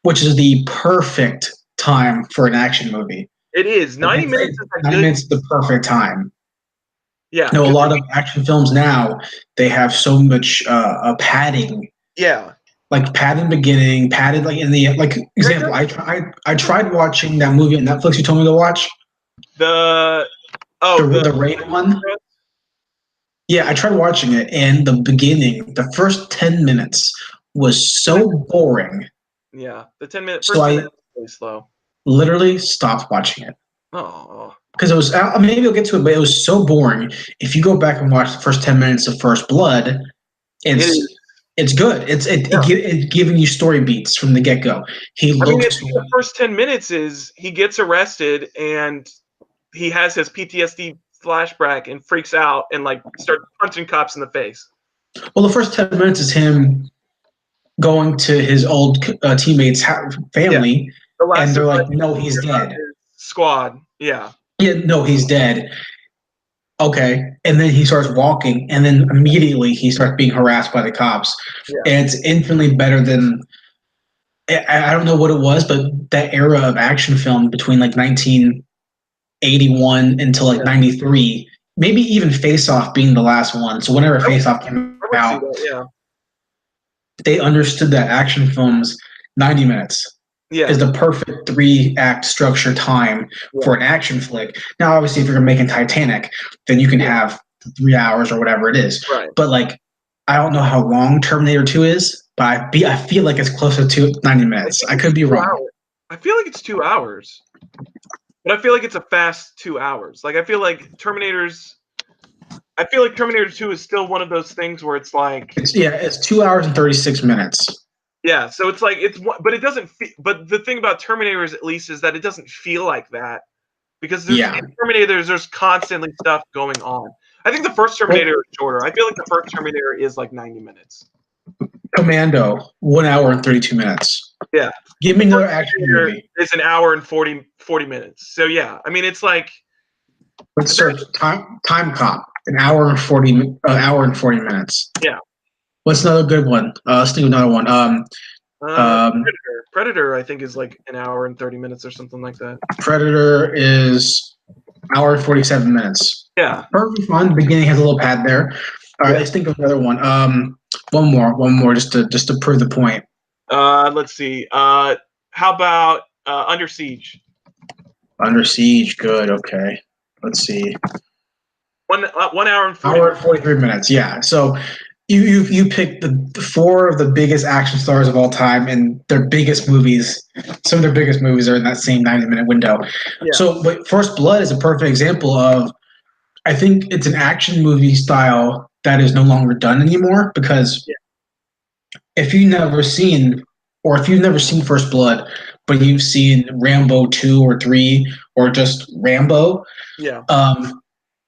which is the perfect time for an action movie. It is 90 minutes. Is a 90 good. minutes is the perfect time. Yeah. No, a lot of action films now, they have so much padding. Yeah. Like padded beginning, padded like in the like example. I tried watching that movie on Netflix you told me to watch. The the raid one. Yeah, I tried watching it, and the beginning, the first 10 minutes was so boring. Yeah, the 10 minute So first 10 I minutes was really slow. literally stopped watching it. Oh. Because it was maybe I'll get to it, but it was so boring. If you go back and watch the first 10 minutes of First Blood, it's good. It's giving you story beats from the get go. The first 10 minutes is he gets arrested and he has his PTSD flashback and freaks out and like starts punching cops in the face. Well, the first 10 minutes is him going to his old teammates' family, and they're like, "No, he's dead." Squad, yeah. Yeah, no, he's dead. Okay, and then he starts walking, and then immediately he starts being harassed by the cops. Yeah. And it's infinitely better than I don't know what it was, but that era of action film between like 1981 until like 93, maybe even Face Off being the last one. So whenever Face Off came out, they understood that action films 90 minutes is the perfect 3-act structure time for an action flick. Now, obviously, if you're making Titanic, then you can have 3 hours or whatever it is. Right. But like, I don't know how long Terminator 2 is, but I feel like it's closer to 90 minutes. I could be wrong. I feel like it's 2 hours, but I feel like it's a fast 2 hours. Like I feel like Terminator 2 is still one of those things where it's like it's 2 hours and 36 minutes. Yeah, so it's like but it doesn't. But the thing about Terminators, at least, is that it doesn't feel like that because in Terminators, there's constantly stuff going on. I think the first Terminator is shorter. I feel like the first Terminator is like 90 minutes. Commando, 1 hour and 32 minutes. Yeah, give me another action movie. It's an hour and 40 minutes. So yeah, I mean, it's like let's search time cop, an hour and 40 minutes. Yeah. What's another good one? Let's do another one. Predator, I think, is like an hour and 30 minutes or something like that. Predator is hour and 47 minutes. Yeah. Perfectly fun. The beginning has a little pad there. All right, let's think of another one. One more, just to prove the point. Let's see. How about Under Siege? Under Siege, good. Okay. Let's see. 1 hour and 43 minutes. Yeah. So you picked the 4 of the biggest action stars of all time, and their biggest movies. Some of their biggest movies are in that same 90-minute window. Yeah. So, but First Blood is a perfect example of. I think it's an action movie style that is no longer done anymore because if you've never seen First Blood, but you've seen Rambo 2 or 3 or just Rambo,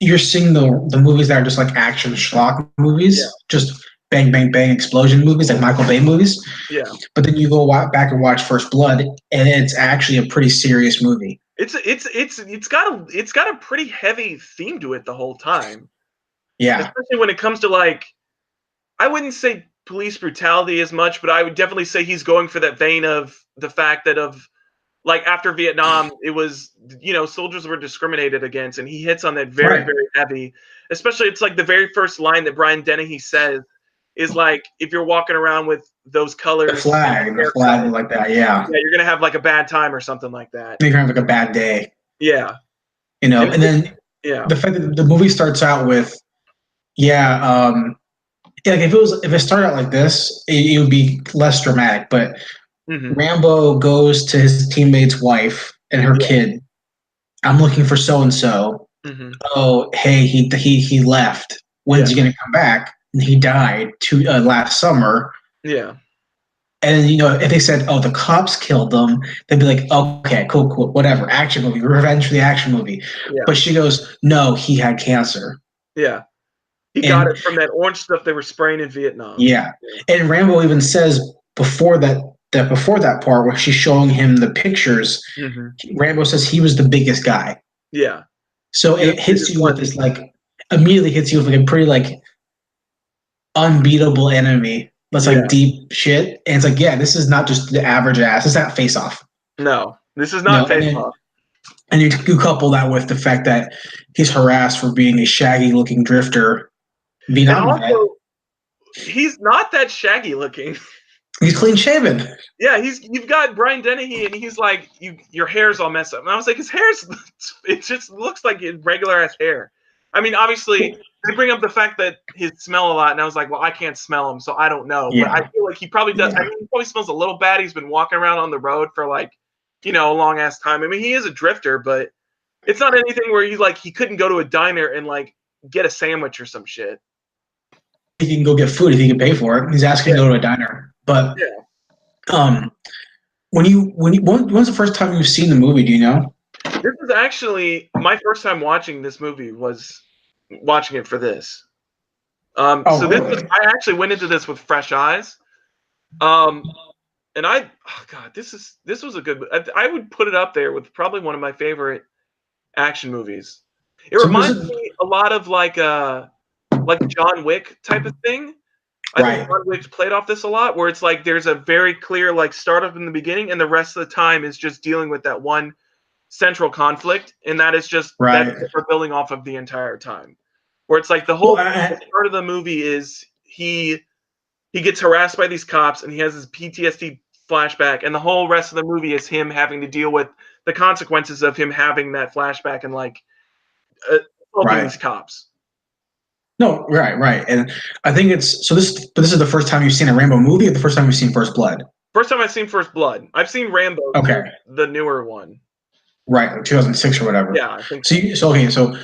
you're seeing the movies that are just like action schlock movies, just bang, bang, bang explosion movies, like Michael Bay movies. Yeah. But then you go back and watch First Blood, and it's actually a pretty serious movie. It's got a pretty heavy theme to it the whole time. Yeah. Especially when it comes to like, I wouldn't say police brutality as much, but I would definitely say he's going for that vein of the fact that like after Vietnam, it was, soldiers were discriminated against, and he hits on that very, very heavy. Especially, it's like the very first line that Brian Dennehy says is like, if you're walking around with those colors, the flag like that, yeah, you're gonna have like a bad time or something like that. You're gonna have like a bad day. Yeah, and then the fact that the movie starts out with, like if it started out like this, it would be less dramatic, but. Mm-hmm. Rambo goes to his teammate's wife and her kid. I'm looking for so and so. Oh, hey, he left. When's he gonna come back? And he died last summer. Yeah. And if they said, "Oh, the cops killed them," they'd be like, "Okay, cool, whatever, action movie, revenge for the action movie." Yeah. But she goes, "No, he had cancer." Yeah. He got it from that orange stuff they were spraying in Vietnam. Yeah. And Rambo even says before that part where she's showing him the pictures, Rambo says he was the biggest guy. Yeah. So it hits you with this immediately hits you with a pretty unbeatable enemy. That's deep shit. And it's this is not just the average ass. It's not Face Off. No, this is not Face Off. And you couple that with the fact that he's harassed for being a shaggy-looking drifter, Vietnam And vet. also, he's not that shaggy looking. He's clean-shaven. Yeah, you've got Brian Dennehy, and he's like, your hair's all messed up. And I was like, his hair's, it just looks like regular ass hair. I mean, obviously, they bring up the fact that he smell a lot, and I was like, well, I can't smell him, so I don't know. Yeah. But I feel like he probably does. Yeah. I mean, he probably smells a little bad. He's been walking around on the road for like, a long ass time. I mean, he is a drifter, but it's not anything where he couldn't go to a diner and like get a sandwich or some shit. He can go get food if he can pay for it. He's asking to go to a diner. But when's the first time you've seen the movie? Do you know? This is actually my first time watching this movie. Was watching it for this. So really? I actually went into this with fresh eyes. And this was a good. I would put it up there with probably one of my favorite action movies. It reminds me a lot of like a John Wick type of thing. I think John Wick played off this a lot, where it's like there's a very clear like startup in the beginning, and the rest of the time is just dealing with that one central conflict, and that is just that's what we're building off of the entire time. Where it's like the whole part of the movie is he gets harassed by these cops, and he has his PTSD flashback, and the whole rest of the movie is him having to deal with the consequences of him having that flashback and like assaulting these cops. No, right. And I think it's so this is the first time you've seen a Rambo movie, or the first time you've seen First Blood? First time I've seen First Blood. I've seen Rambo, the newer one. Right, like 2006 or whatever. Yeah, I think so. So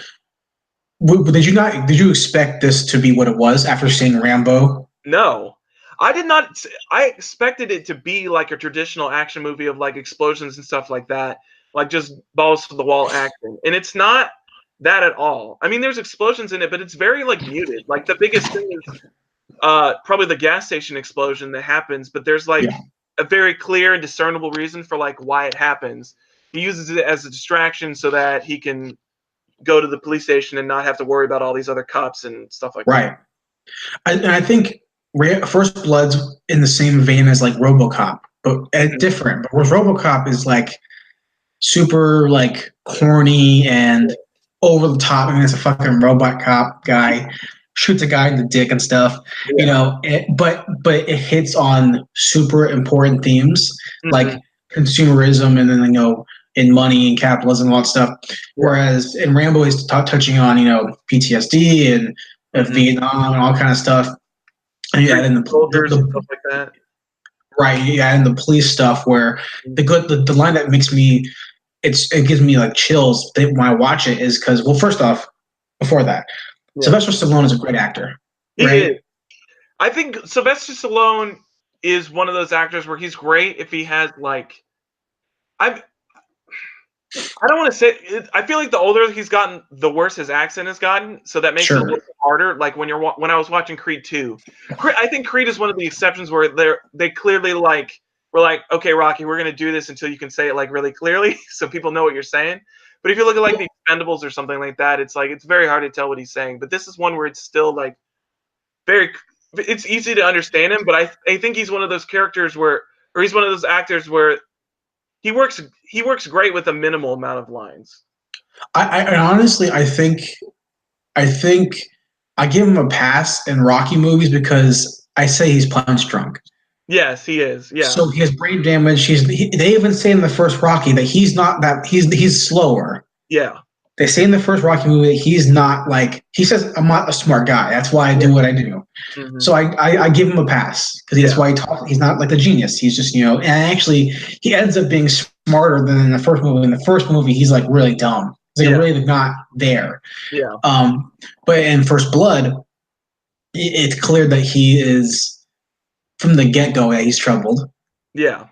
did you expect this to be what it was after seeing Rambo? No. I did not. I expected it to be like a traditional action movie of like explosions and stuff like that, like just balls to the wall action. And it's not that at all. I mean, there's explosions in it, but it's very like muted. Like the biggest thing is probably the gas station explosion that happens, but there's like a very clear and discernible reason for like why it happens. He uses it as a distraction so that he can go to the police station and not have to worry about all these other cops and stuff like that. Right. I think First Blood's in the same vein as like RoboCop, but different. But where RoboCop is like super like corny and over the top. I mean, it's a fucking robot cop guy shoots a guy in the dick and stuff, but it hits on super important themes like consumerism and then in money and capitalism and all that stuff. Whereas in Rambo, he's touching on PTSD and Vietnam and all kind of stuff. And and the stuff like that. Right, and the police stuff where the line that makes me it gives me like chills when I watch it is because, well, first off, before that, Sylvester Stallone is a great actor. He is. I think Sylvester Stallone is one of those actors where he's great if he has like I don't want to say I feel like the older he's gotten, the worse his accent has gotten. So that makes it a little harder. Like when I was watching Creed 2, I think Creed is one of the exceptions where they clearly like were like, okay, Rocky, we're gonna do this until you can say it like really clearly, so people know what you're saying. But if you look at like the Expendables or something like that, it's like it's very hard to tell what he's saying. But this is one where it's still like it's easy to understand him. But I think he's one of those characters or he's one of those actors where he works great with a minimal amount of lines. I honestly I think I give him a pass in Rocky movies because I say he's punch drunk. Yes, he is. Yeah. So he has brain damage. They even say in the first Rocky that he's not that he's slower. Yeah. They say in the first Rocky movie that he's not like he says I'm not a smart guy. That's why I do what I do. So I give him a pass because that's why he talks. He's not like a genius. He's just and actually he ends up being smarter than in the first movie. In the first movie, he's like really dumb. He's like really not there. Yeah. But in First Blood, it's clear that he is from the get-go that he's troubled. Yeah.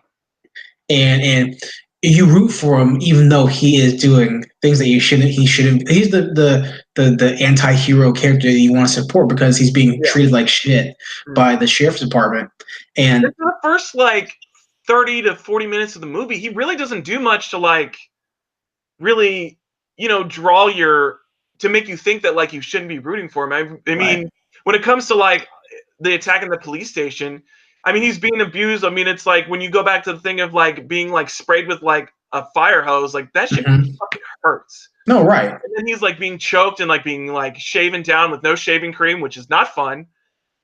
And you root for him even though he is doing things that he shouldn't. He's the anti-hero character that you want to support because he's being treated like shit by the sheriff's department. And in the first like 30 to 40 minutes of the movie, he really doesn't do much to like really, draw to make you think that like you shouldn't be rooting for him. I mean, when it comes to like the attack in the police station, I mean, he's being abused. I mean, it's like when you go back to the thing of like being like sprayed with like a fire hose, like that shit fucking hurts. No, right. And then he's like being choked and like being like shaven down with no shaving cream, which is not fun.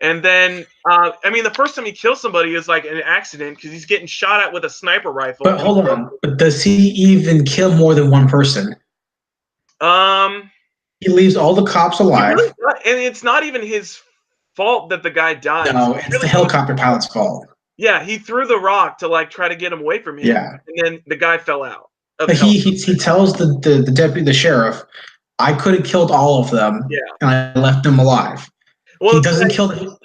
And then, I mean, the first time he kills somebody is like an accident because he's getting shot at with a sniper rifle. But hold on. But does he even kill more than one person? He leaves all the cops alive. Really, and it's not even his fault that the guy dies. No, it's the helicopter pilot's fault. Yeah, he threw the rock to like try to get him away from him. Yeah. And then the guy fell out. But he tells the deputy, the sheriff, I could have killed all of them, and I left them alive. Well, he doesn't kill them.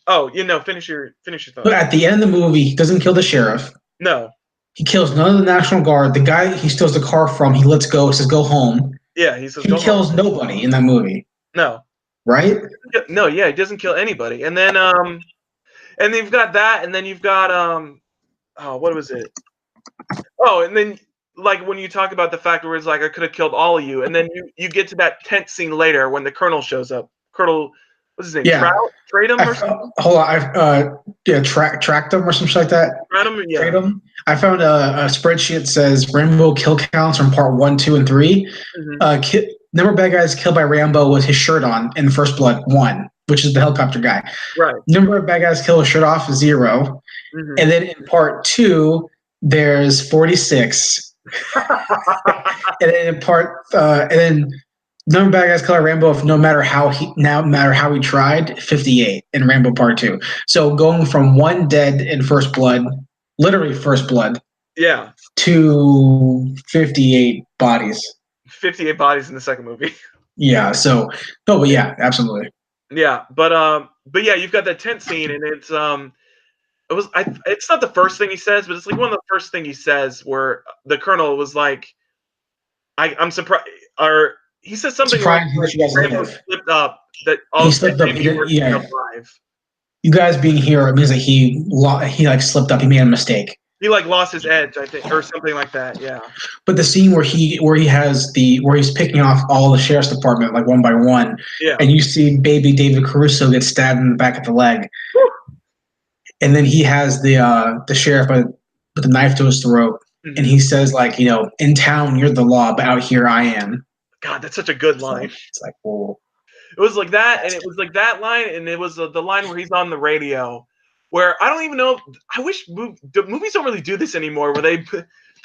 Oh, finish your thought. But at the end of the movie, he doesn't kill the sheriff. No. He kills none of the National Guard. The guy he steals the car from, he lets go, says go home. Yeah, he says he kills nobody in that movie. No. Right? No, yeah, he doesn't kill anybody. And then and you've got that, and then you've got what was it? Oh, and then like when you talk about the fact where it's like I could have killed all of you, and then you get to that tent scene later when the colonel shows up. Colonel, what's his name? Yeah. Tratum or something? Hold on, tracked him or something like that. Tratum. I found a spreadsheet that says Rambo kill counts from part 1, 2, and 3. Mm-hmm. Number of bad guys killed by Rambo with his shirt on in First Blood 1, which is the helicopter guy. Right. Number of bad guys killed with shirt off 0. Mm-hmm. And then in part 2, there's 46. And then in and then number of bad guys killed by Rambo, no matter how he tried, 58 in Rambo Part 2. So going from 1 dead in First Blood, literally First Blood, to 58 bodies. 58 bodies in the second movie. Yeah. So no, but yeah, absolutely. Yeah, but yeah, you've got that tent scene, and it's it's not the first thing he says, but it's like one of the first thing he says where the colonel was like, I'm surprised, or he says something like Rambo slipped up, that all he slipped up. Alive. You guys being here, it means that he like slipped up. He made a mistake. He like lost his edge, I think, or something like that. Yeah. But the scene where he's picking off all the sheriff's department like one by one, and you see baby David Caruso get stabbed in the back of the leg, and then he has the sheriff with the knife to his throat, and he says like, in town you're the law, but out here I am. God, that's such a good line. It's like, whoa. It was like that, and it was like that line, and it was the line where he's on the radio. Where I don't even know. I wish the movies don't really do this anymore. Where they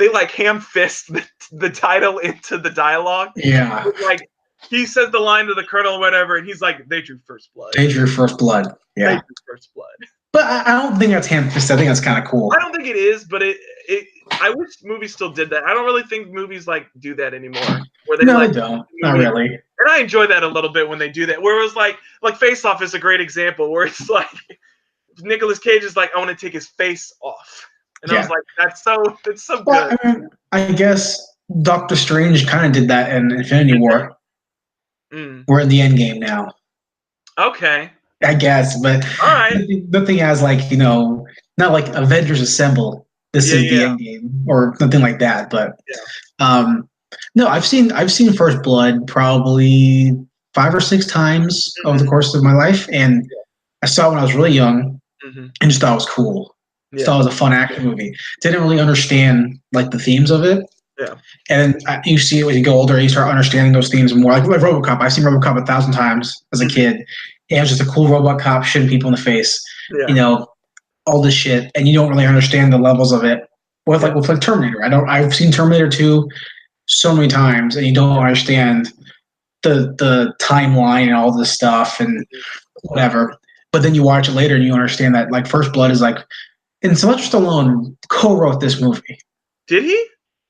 like ham fist the title into the dialogue. Yeah. Like he says the line to the colonel or whatever, and he's like, "They drew first blood." They drew first blood. Yeah. They drew first blood. But I don't think that's ham fist. I think that's kind of cool. I don't think it is, but I wish movies still did that. I don't really think movies like do that anymore. Where they they don't. Not really. And I enjoy that a little bit when they do that. Where it was like Face Off is a great example. Where it's like. Nicolas Cage is like, I want to take his face off, and I was like, it's so good. I mean, I guess Doctor Strange kind of did that in Infinity War. We're in the Endgame now. Okay. I guess, but all right. Nothing as like not like Avengers Assemble. This is the Endgame or nothing like that. But no, I've seen First Blood probably 5 or 6 times over the course of my life, and I saw it when I was really young. And just thought it was cool. Just thought it was a fun action movie. Didn't really understand like the themes of it. Yeah. And you see it when you go older, you start understanding those themes more. Like RoboCop. I've seen RoboCop 1,000 times as a kid. And it was just a cool robot cop shooting people in the face. Yeah. All this shit, and you don't really understand the levels of it. With like Terminator. I've seen Terminator 2 so many times, and you don't understand the timeline and all this stuff and whatever. But then you watch it later and you understand that like First Blood is like, and Sylvester Stallone co-wrote this movie. Did he?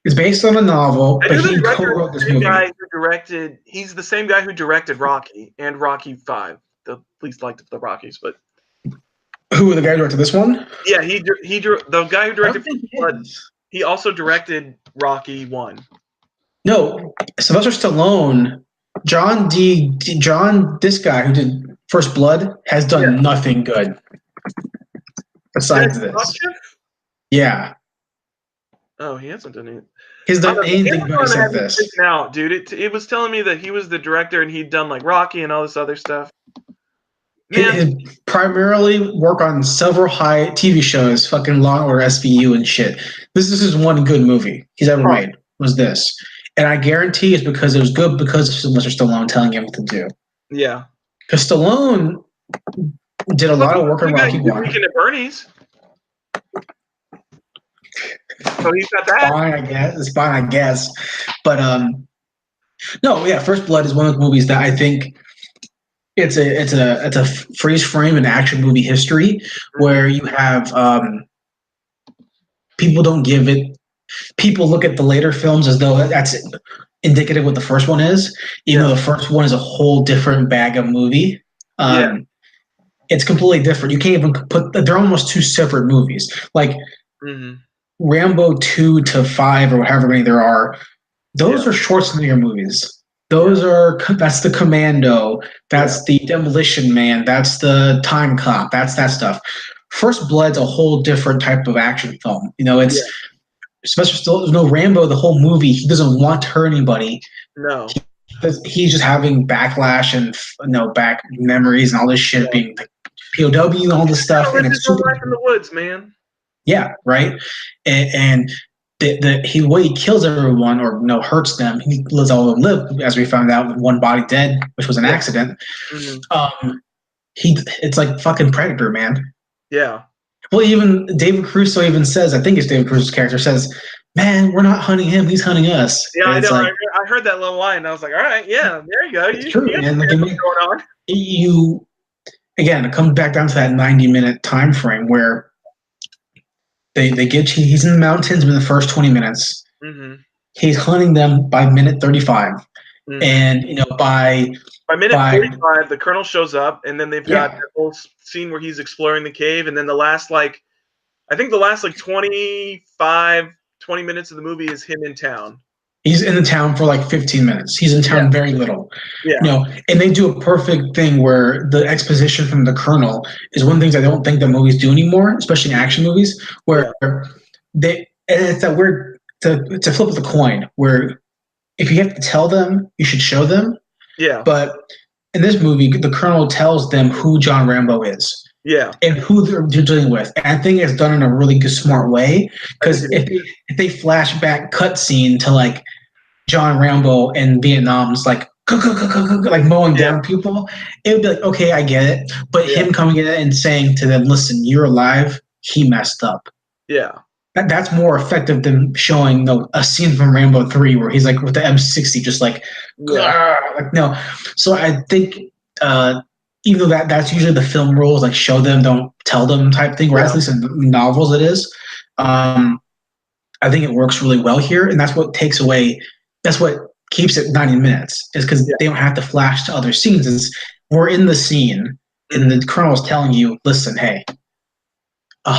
It's based on a novel, but he co-wrote this movie. He's the same guy who directed Rocky and Rocky 5. The least liked of the Rockies, but who, the guy who directed this one? Yeah, he the guy who directed First Blood. He also directed Rocky 1. No, Sylvester Stallone, this guy who did First Blood has done nothing good besides this. Yeah. Oh, he hasn't done it. He's done anything good except this. Now, dude, it was telling me that he was the director and he'd done like Rocky and all this other stuff. He primarily work on several high TV shows, fucking Law and Order SVU and shit. This is his one good movie he's ever made. Was this? And I guarantee it's because it was good because of Sylvester Stallone telling him what to do. Yeah. Because Stallone did a lot of work on Rocky One. Weekend at Bernie's. So he's got that. Fine, I guess. It's fine, I guess. But no, yeah, First Blood is one of the movies that I think it's a freeze frame in action movie history where you have people don't give it. People look at the later films as though that's indicative of what the first one is, even though the first one is a whole different bag of movie. It's completely different. You can't even put. They're almost two separate movies. Like Rambo 2 to 5 or however many there are. Those are Schwarzenegger movies. Those are that's the Commando. That's the Demolition Man. That's the Time Cop. That's that stuff. First Blood's a whole different type of action film. You know, it's especially still there's no Rambo. The whole movie, he doesn't want to hurt anybody. No, he's just having backlash and back memories and all this shit being like POW and all this stuff. And it's super life in the woods, man. Yeah, right. And the way he kills everyone or hurts them, he lets all of them live, as we found out with one body dead, which was an accident. It's like fucking Predator, man. Yeah. Well, even David Caruso even says, I think it's David Caruso's character says, "Man, we're not hunting him; he's hunting us." Yeah, I know. Like, I heard that little line. And I was like, "All right, yeah, there you go." It's true, man. Like, what's going on. Again, it comes back down to that 90-minute time frame where they get he's in the mountains in the first 20 minutes. He's hunting them by minute 35, and by minute 45, the colonel shows up, and then they've got that whole scene where he's exploring the cave, and then the last 20 minutes of the movie is him in town. He's in the town for like 15 minutes. He's in town very little. Yeah. And they do a perfect thing where the exposition from the colonel is one of the things I don't think that movies do anymore, especially in action movies, where it's that weird it's a flip of the coin where if you have to tell them, you should show them. Yeah. But in this movie, the colonel tells them who John Rambo is. Yeah. And who they're dealing with. And I think it's done in a really good, smart way. Because if they flash back cutscene to like John Rambo in Vietnam, it's like mowing down people, it would be like, okay, I get it. But him coming in and saying to them, listen, you're alive, he messed up. Yeah. That's more effective than showing a scene from Rambo 3 where he's like with the M60 just like no. So I think even though that's usually the film rules, like show them, don't tell them type thing, or at least in novels it is. I think it works really well here, and that's what keeps it 90 minutes, is because they don't have to flash to other scenes. We're in the scene, and the colonel's telling you, listen, hey,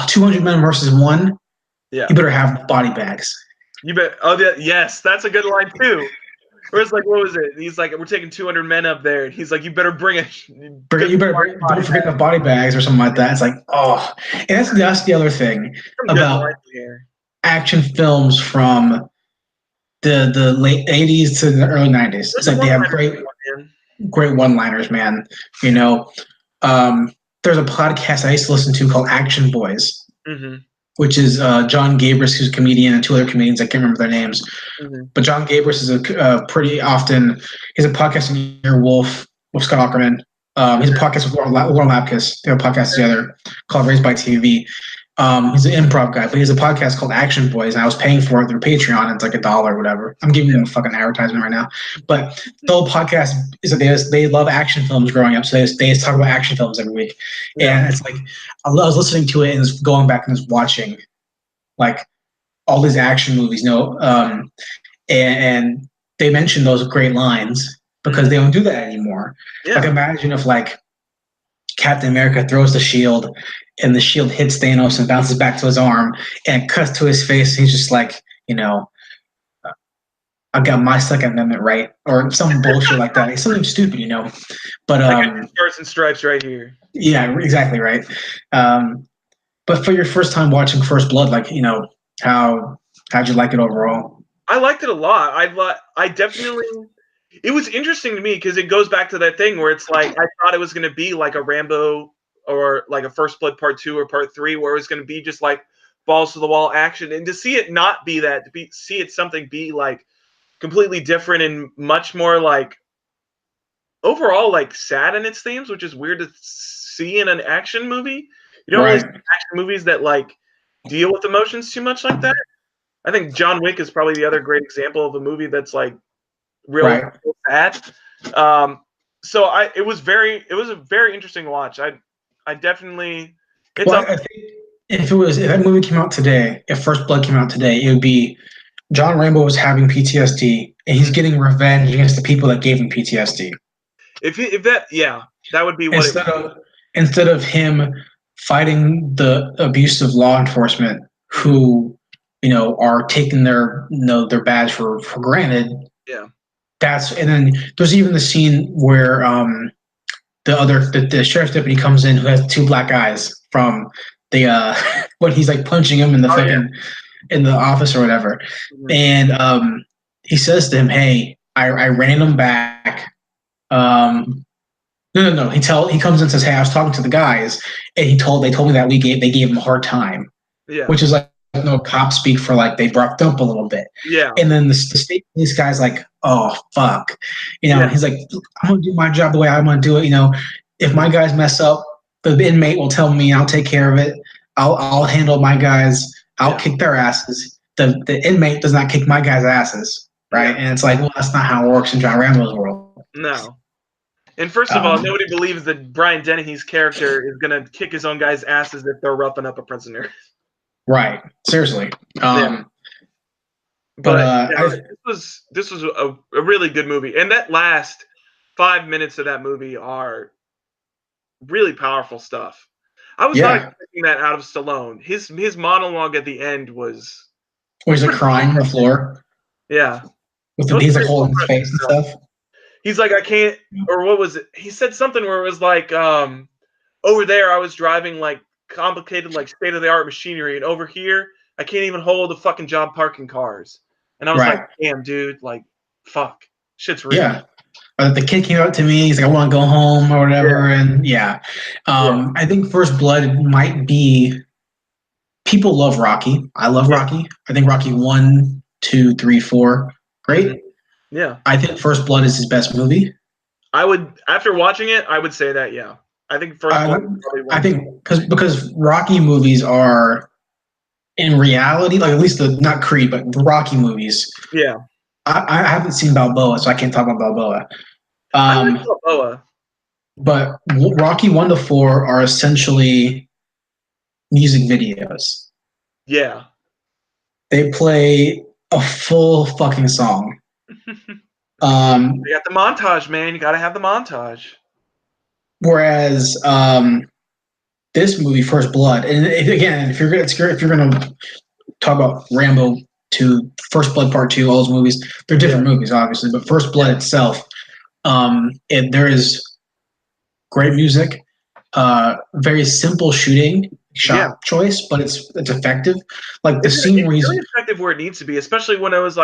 200 men versus one, you better have body bags. You bet. Oh, yes, that's a good line too. Where it's like, what was it? He's like, we're taking 200 men up there. And he's like, you better bring it. Don't forget the body bags or something like that. It's like, oh. And that's the other thing about action films from the late 80s to the early 90s. It's like they have great one-liners, man. There's a podcast I used to listen to called Action Boys. Which is John Gabris, who's a comedian, and two other comedians. I can't remember their names. But John Gabris is pretty often, he's a podcast with Wolf Scott Aukerman. He's a podcast with Lauren Lapkus. They have a podcast together called Raised by TV. He's an improv guy, but he has a podcast called Action Boys, and I was paying for it through Patreon. And it's like $1 or whatever. I'm giving them a fucking advertisement right now. But the whole podcast is that they love action films growing up, so they talk about action films every week. And it's like I was listening to it and just going back and just watching like all these action movies, and they mention those great lines because they don't do that anymore. Like imagine if like Captain America throws the shield and the shield hits Thanos and bounces back to his arm and cuts to his face. And he's just like, I got my Second Amendment right, or some bullshit like that. It's something stupid, But I got Stars and Stripes right here. Yeah, exactly right. But for your first time watching First Blood, like how'd you like it overall? I liked it a lot. I definitely. It was interesting to me because it goes back to that thing where it's like I thought it was going to be like a Rambo or like a First Blood Part 2 or Part 3 where it was going to be just like balls to the wall action, and to see it not be that, see it something be like completely different and much more like overall like sad in its themes, which is weird to see in an action movie. You don't really see Right. action movies that like deal with emotions too much like that. I think John Wick is probably the other great example of a movie that's like real, Right. real sad. So it was a very interesting watch. I definitely it's Well, up. I think if that movie came out today, if First Blood came out today, it would be John Rambo was having PTSD and he's getting revenge against the people that gave him PTSD. If that yeah, that would be what it Instead of instead of him fighting the abusive law enforcement who, are taking their badge for granted. yeah. And then there's even the scene where the sheriff's deputy comes in who has two black eyes from the when he's like punching him in the fucking in the office or whatever. Mhm. And he says to him, "Hey, I ran him back." No. He comes in and says, "Hey, I was talking to the guys, and they told me that they gave him a hard time," Yeah. which is like cop speak for like they broughed up a little bit. Yeah. And then the state police guy's like, "Oh fuck," Yeah. He's like, "I'm gonna do my job the way I'm gonna do it." If my guys mess up, the inmate will tell me, I'll take care of it. I'll handle my guys. I'll kick their asses. The inmate does not kick my guys' asses, right? Yeah. And it's like, well, that's not how it works in John Rambo's world. No. And first of all, nobody believes that Brian Dennehy's character is gonna kick his own guys' asses if they're roughing up a prisoner. Right. Seriously. Yeah. But this was a really good movie, and that last 5 minutes of that movie are really powerful stuff. I was not expecting that out of Stallone. His monologue at the end was. He's like crying on the floor. Yeah. He's like holding his face and stuff. He's like, I can't, or what was it? He said something where it was like, over there I was driving like complicated, like state of the art machinery, and over here I can't even hold a fucking job parking cars. And I was like, damn, dude, like, fuck, shit's real. Yeah. The kid came up to me. He's like, I want to go home or whatever. Yeah. And I think First Blood might be. People love Rocky. I love Rocky. I think Rocky 1, 2, 3, 4, great. Mm-hmm. Yeah. I think First Blood is his best movie. I would, after watching it, I would say that. Yeah. I think First Blood. I think because Rocky movies are, in reality, like at least not Creed, but the Rocky movies. Yeah. I haven't seen Balboa, so I can't talk about Balboa. I like Balboa. But Rocky 1 to 4 are essentially music videos. Yeah. They play a full fucking song. You got the montage, man. You got to have the montage. Whereas this movie, First Blood, and if you're gonna talk about Rambo 2, First Blood Part 2, all those movies, they're different movies, obviously, but First Blood itself, there is great music, very simple shooting choice, but it's effective. Like the scene where he's really effective where it needs to be, especially when I was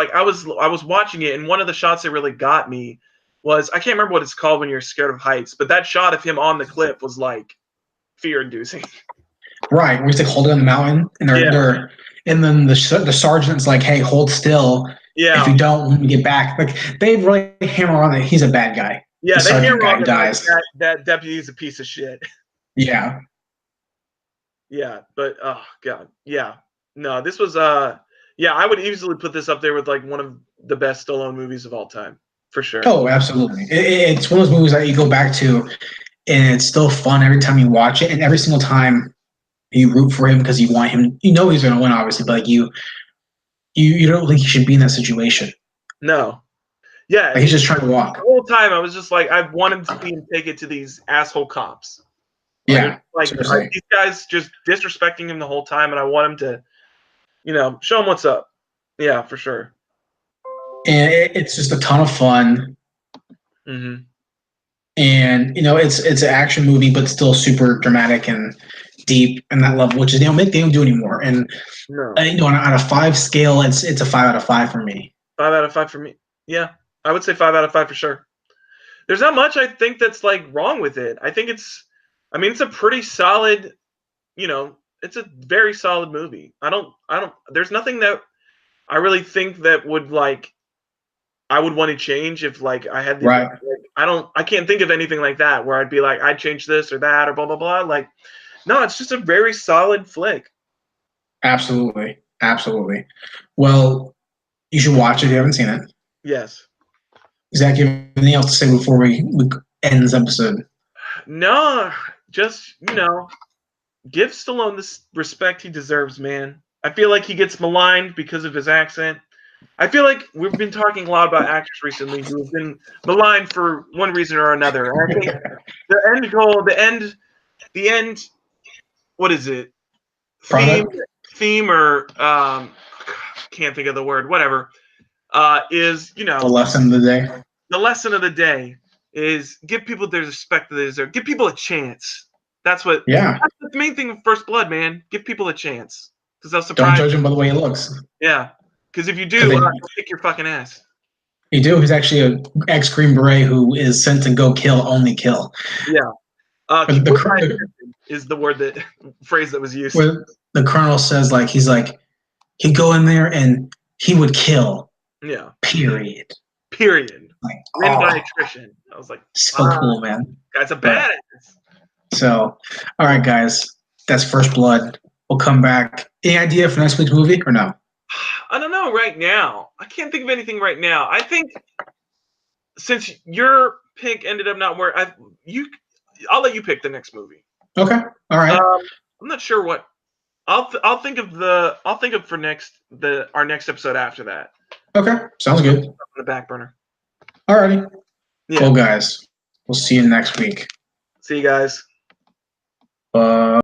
watching it, and one of the shots that really got me was, I can't remember what it's called when you're scared of heights, but that shot of him on the cliff was like fear-inducing. Right, where he's like holding on the mountain, and and then the sergeant's like, "Hey, hold still. Yeah. If you don't, when we get back." Like they really hammer on that he's a bad guy. Yeah, the sergeant guy dies. That deputy is a piece of shit. Yeah. Yeah, but oh god, yeah. No, this was I would easily put this up there with like one of the best Stallone movies of all time, for sure. Oh, absolutely. It's one of those movies that you go back to, and it's still fun every time you watch it, and every single time you root for him because you want him. You know he's going to win, obviously, but like you don't think he should be in that situation. No. Yeah, like he's just trying to walk. The whole time I was just like, I wanted to see him take it to these asshole cops. Like these guys just disrespecting him the whole time, and I want him to, show him what's up. Yeah, for sure. And it's just a ton of fun. Mm-hmm. And it's an action movie, but still super dramatic and deep in that level, which is they don't do anymore. And on a 5 scale, it's a 5 out of 5 for me. 5 out of 5 for me. Yeah, I would say 5 out of 5 for sure. There's not much I think that's like wrong with it. I think it's a pretty solid, it's a very solid movie. There's nothing that I really think that would like I would want to change if like I had the Right. like, I can't think of anything like that where I'd be like I'd change this or that or blah blah blah. Like no, it's just a very solid flick. Absolutely. Absolutely. Well, you should watch it if you haven't seen it. Yes. Zach, you have anything else to say before we end this episode? No, just give Stallone the respect he deserves, man. I feel like he gets maligned because of his accent. I feel like we've been talking a lot about actors recently who have been maligned for one reason or another. And I think the end goal, the end, what is it? Product? Theme or can't think of the word. Whatever. Is The lesson of the day. The lesson of the day is give people the respect that they deserve. Give people a chance. That's the main thing of First Blood, man. Give people a chance because they'll surprise. Don't judge him by the way he looks. Yeah, because if you do, he'll kick your fucking ass. You do. He's actually an ex-Green Beret who is sent to go kill, only kill. Yeah. Is the word phrase that was used. Where the colonel says he'd go in there and he would kill. Yeah. Period. Like, win by attrition. I was like, so cool, man. Guy's a badass. So, all right, guys, that's First Blood. We'll come back. Any idea for next week's movie or no? I don't know right now. I can't think of anything right now. I think since your pick ended up not where I'll let you pick the next movie. Okay. All right. I'm not sure what. I'll think of for our next episode after that. Okay. Sounds good. On the back burner. All righty. Yeah. Well, guys, we'll see you next week. See you guys.